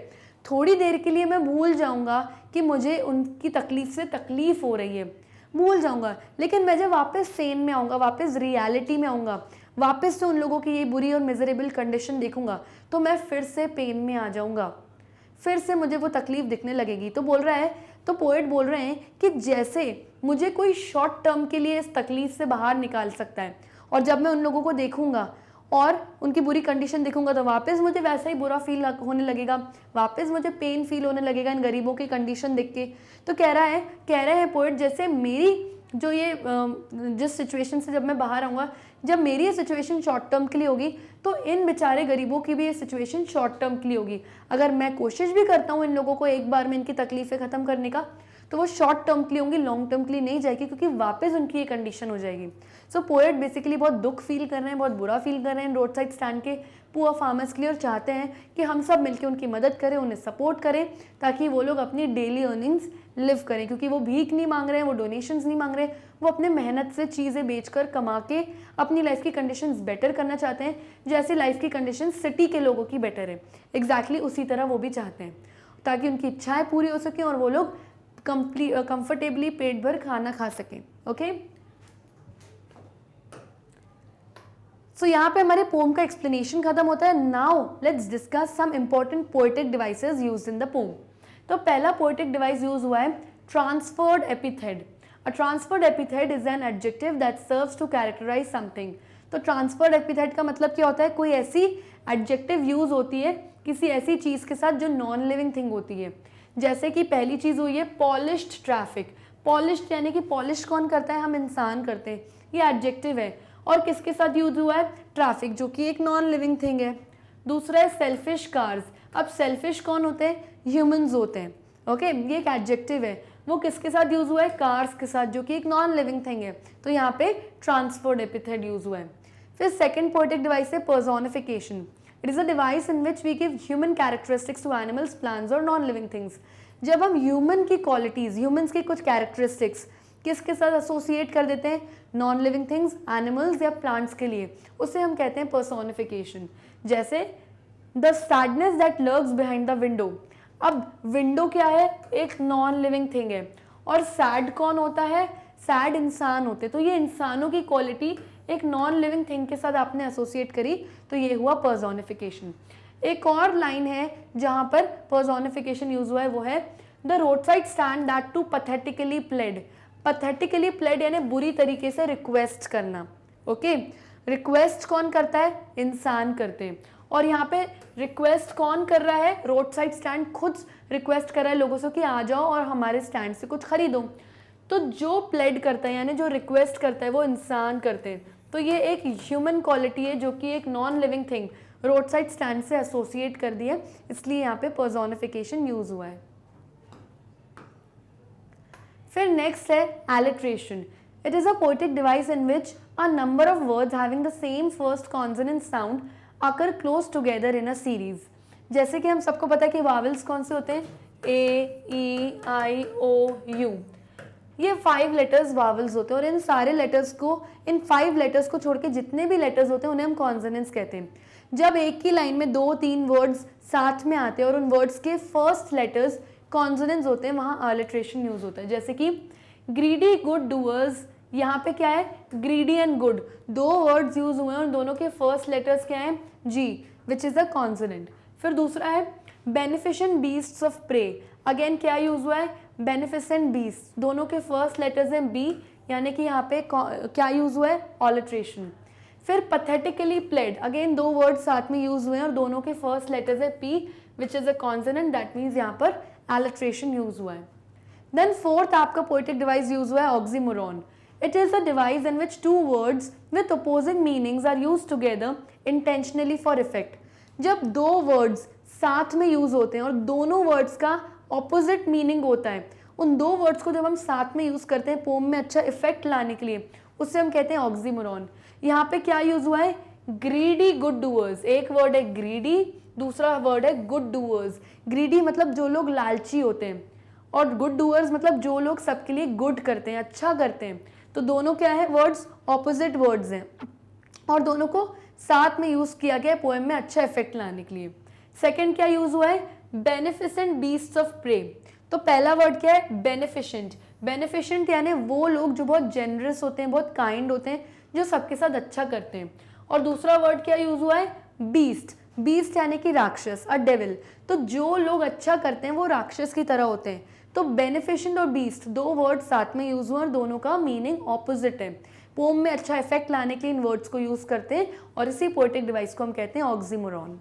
A: थोड़ी देर के लिए मैं भूल जाऊँगा कि मुझे उनकी तकलीफ़ से तकलीफ़ हो रही है, भूल जाऊंगा। लेकिन मैं जब वापस सेन में आऊँगा, वापस रियलिटी में आऊँगा, वापस से उन लोगों की ये बुरी और मिजरेबल कंडीशन देखूंगा, तो मैं फिर से पेन में आ जाऊँगा, फिर से मुझे वो तकलीफ़ दिखने लगेगी। तो बोल रहा है, तो पोएट बोल रहे हैं कि जैसे मुझे कोई शॉर्ट टर्म के लिए इस तकलीफ़ से बाहर निकाल सकता है, और जब मैं उन लोगों को देखूंगा और उनकी बुरी कंडीशन देखूंगा तो वापस मुझे वैसा ही बुरा फील होने लगेगा, वापस मुझे पेन फील होने लगेगा इन गरीबों की कंडीशन देख के। तो कह रहे हैं पोएट, जैसे मेरी जो ये जिस सिचुएशन से जब मैं बाहर आऊँगा, जब मेरी ये सिचुएशन शॉर्ट टर्म के लिए होगी, तो इन बेचारे गरीबों की भी ये सिचुएशन शॉर्ट टर्म के लिए होगी। अगर मैं कोशिश भी करता हूँ इन लोगों को एक बार में इनकी तकलीफ़ें ख़त्म करने का, तो वो शॉर्ट टर्म के लिए होंगी, लॉन्ग टर्म के लिए नहीं जाएगी, क्योंकि वापस उनकी ये कंडीशन हो जाएगी। सो पोएट बेसिकली बहुत दुख फील कर रहे हैं, बहुत बुरा फील कर रहे हैं रोड साइड स्टैंड के पुअर फार्मर्स के लिए, और चाहते हैं कि हम सब मिलकर उनकी मदद करें, उन्हें सपोर्ट करें, ताकि वो लोग अपनी डेली अर्निंग्स लिव करें। क्योंकि वो भीख नहीं मांग रहे हैं, वो डोनेशंस नहीं मांग रहे, वो अपने मेहनत से चीज़ें बेचकर कमा के अपनी लाइफ की कंडीशंस बेटर करना चाहते हैं, जैसे लाइफ की कंडीशन सिटी के लोगों की बेटर है, एग्जैक्टली उसी तरह वो भी चाहते हैं, ताकि उनकी इच्छाएं पूरी हो सकें और वो लोग कंफर्टेबली पेट भर खाना खा सकें। ओके, सो यहाँ पे हमारे पोम का एक्सप्लेनेशन खत्म होता है। Now let's discuss some important poetic devices used in the poem. तो पहला पोएटिक डिवाइस यूज हुआ है transferred epithet. A transferred epithet is an adjective that serves to characterize something. तो ट्रांसफर्ड एपिथेट का मतलब क्या होता है, कोई ऐसी एडजेक्टिव यूज होती है किसी ऐसी चीज़ के साथ जो नॉन लिविंग थिंग होती है। जैसे कि पहली चीज़ हुई है पॉलिश्ड ट्रैफिक। पॉलिश्ड यानी कि पॉलिश कौन करता है, हम इंसान करते हैं, ये एडजेक्टिव है। और किसके साथ यूज हुआ है, ट्रैफिक, जो कि एक नॉन लिविंग थिंग है। दूसरा है सेल्फिश कार्स। अब सेल्फिश कौन होते हैं, ह्यूमंस होते हैं। ओके, ये एक एडजेक्टिव है, वो किसके साथ यूज हुआ है, कार्स के साथ, जो कि एक नॉन लिविंग थिंग है। तो यहाँ पे ट्रांसफर्ड एपिथेट यूज हुआ है। फिर सेकेंड पोएटिक डिवाइस है personification. It is a device in which we give human characteristics to animals, plants और नॉन लिविंग थिंग्स। जब हम ह्यूमन की क्वालिटीज, ह्यूमंस की कुछ कैरेक्टरिस्टिक्स किसके साथ एसोसिएट कर देते हैं, नॉन लिविंग थिंग्स, एनिमल्स या प्लांट्स के लिए, उसे हम कहते हैं पर्सोनिफिकेशन। जैसे the sadness that lurks behind the window. अब विंडो क्या है, एक नॉन लिविंग थिंग है, और सैड कौन होता है, सैड इंसान होते। तो ये इंसानों की क्वालिटी एक नॉन लिविंग थिंग के साथ आपने एसोसिएट करी, तो ये हुआ पर्सोनिफिकेशन। एक और लाइन है जहाँ पर पर्सोनिफिकेशन यूज हुआ है, वो है the road side stand that too pathetically pled. Pathetically pled यानी बुरी तरीके से रिक्वेस्ट करना। ओके, रिक्वेस्ट कौन करता है, इंसान करते हैं। और यहाँ पे रिक्वेस्ट कौन कर रहा है, रोड साइड स्टैंड खुद रिक्वेस्ट कर रहा है लोगों से कि आ जाओ और हमारे स्टैंड से कुछ खरीदो। तो जो प्लेड करता है यानी जो रिक्वेस्ट करता है वो इंसान करते हैं। तो ये एक ह्यूमन क्वालिटी है जो कि एक non living thing road side stand से एसोसिएट कर दिया, इसलिए यहाँ पे पर्सोनिफिकेशन यूज हुआ है। फिर नेक्स्ट है alliteration. It is a poetic device in which a number of words having the same first consonant sound occur close together in a series. जैसे कि हम सबको पता है कि वावल्स कौन से होते हैं, ए, ई, आई, ओ, यू, ये 5 लेटर्स वावल्स होते हैं और इन सारे लेटर्स को, इन 5 लेटर्स को छोड़ के जितने भी लेटर्स होते हैं उन्हें हम कॉन्सोनेंट्स कहते हैं। जब एक ही लाइन में 2-3 वर्ड्स साथ में आते हैं और उन वर्ड्स के फर्स्ट लेटर्स कॉन्सोनेंट्स होते हैं, वहाँ अलिट्रेशन यूज होता है। जैसे कि ग्रीडी गुड डूअर्स, यहाँ पे क्या है, greedy and good 2 words use हुए हैं और दोनों के फर्स्ट लेटर्स क्या हैं, जी, विच इज अ कॉन्सोनेंट। फिर दूसरा है beneficent beasts of prey, again क्या यूज हुआ है, बेनिफिसेंट बीस्ट, दोनों के फर्स्ट लेटर्स हैं बी, यानी कि यहाँ पे क्या यूज हुआ है, ऑलिट्रेशन। फिर पैथेटिकली प्लेड, अगेन 2 वर्ड्स साथ में यूज हुए हैं और दोनों के फर्स्ट लेटर्स है P, which is a consonant, that means यहाँ पर ऑलिट्रेशन यूज हुआ है। देन फोर्थ आपका पोएटिक डिवाइस यूज हुआ है oxymoron. It is a device in which 2 words with opposing meanings are used together intentionally for effect. जब 2 words साथ में यूज होते हैं और दोनों वर्ड्स का ऑपोजिट मीनिंग होता है, उन 2 वर्ड्स को जब हम साथ में यूज करते हैं पोम में अच्छा इफेक्ट लाने के लिए, उससे हम कहते हैं ऑक्सीमोरॉन। यहाँ पे क्या यूज हुआ है, ग्रीडी गुड डूअर्स, एक वर्ड है ग्रीडी, दूसरा वर्ड है गुड डूअर्स। ग्रीडी मतलब जो लोग लालची होते हैं और गुड डूअर्स मतलब जो लोग सबके लिए गुड करते हैं, अच्छा करते हैं। तो दोनों क्या है, वर्ड्स ऑपोजिट वर्ड्स हैं और दोनों को साथ में यूज किया गया पोएम में अच्छा इफेक्ट लाने के लिए। सेकंड क्या यूज हुआ है, बेनिफिसेंट बीस्ट्स ऑफ प्रे। तो पहला वर्ड क्या है, बेनिफिशेंट। बेनिफिशेंट यानी वो लोग जो बहुत जेनरस होते हैं, बहुत काइंड होते हैं, जो सबके साथ अच्छा करते हैं। और दूसरा वर्ड क्या यूज हुआ है, बीस्ट। बीस्ट यानी कि राक्षस, अ डेविल। तो जो लोग अच्छा करते हैं वो राक्षस की तरह होते हैं। तो बेनिफिशेंट और बीस्ट 2 वर्ड साथ में यूज हुए और दोनों का मीनिंग ऑपोजिट है। पोम में अच्छा इफेक्ट लाने के लिए इन वर्ड्स को यूज करते हैं और इसी पोएटिक डिवाइस को हम कहते हैं oxymoron.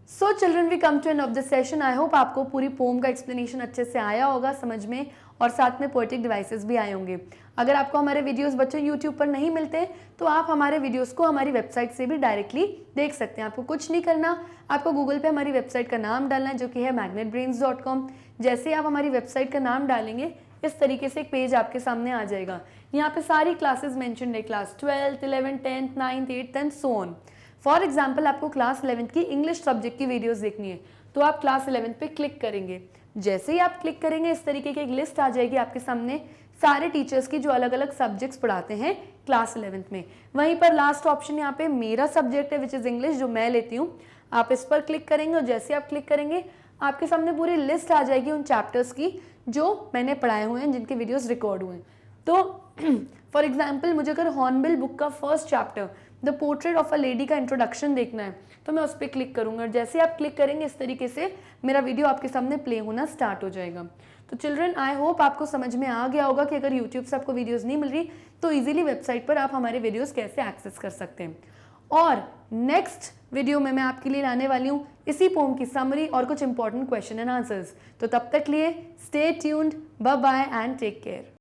A: So children, we come to end of this session. I hope आपको पूरी पोम का एक्सप्लेनेशन अच्छे से आया होगा समझ में और साथ में पोएटिक डिवाइसेस भी आए होंगे। अगर आपको हमारे वीडियोस बच्चों यूट्यूब पर नहीं मिलते तो आप हमारे वीडियोस को हमारी वेबसाइट से भी डायरेक्टली देख सकते हैं। आपको कुछ नहीं करना, आपको गूगल पे हमारी वेबसाइट का नाम डालना है जो कि है magnetbrains.com। जैसे आप हमारी वेबसाइट का नाम डालेंगे इस तरीके से एक पेज आपके सामने आ जाएगा। यहाँ पे सारी क्लासेस मेंशन्ड है, class 12th, 11th, 10th, 9th, 8th and so on. For example आपको क्लास 11th की इंग्लिश सब्जेक्ट की वीडियोस देखनी है तो आप क्लास 11th पे क्लिक करेंगे। जैसे ही आप क्लिक करेंगे इस तरीके की एक लिस्ट आ जाएगी आपके सामने सारे टीचर्स की जो अलग अलग सब्जेक्ट्स पढ़ाते हैं क्लास 11th में। वहीं पर लास्ट ऑप्शन यहाँ पे मेरा सब्जेक्ट है विच इज़ इंग्लिश, जो मैं लेती हूँ। आप इस पर क्लिक करेंगे और जैसे आप क्लिक करेंगे आपके सामने पूरी लिस्ट आ जाएगी उन चैप्टर्स की जो मैंने पढ़ाए हुए हैं, जिनके वीडियोस रिकॉर्ड हुए हैं। तो फॉर एग्जाम्पल मुझे अगर हॉर्नबिल बुक का first chapter the portrait of a lady का इंट्रोडक्शन देखना है तो मैं उस पर क्लिक करूंगा और जैसे आप क्लिक करेंगे इस तरीके से मेरा वीडियो आपके सामने प्ले होना स्टार्ट हो जाएगा। तो चिल्ड्रन, आई होप आपको समझ में आ गया होगा कि अगर यूट्यूब से आपको वीडियोस नहीं मिल रही तो इजीली वेबसाइट पर आप हमारे वीडियोस कैसे एक्सेस कर सकते हैं। और नेक्स्ट वीडियो में मैं आपके लिए लाने वाली हूँ इसी पोम की समरी और कुछ इंपॉर्टेंट क्वेश्चन एंड आंसर्स। तो तब तक लिए stay tuned, bye bye and take care.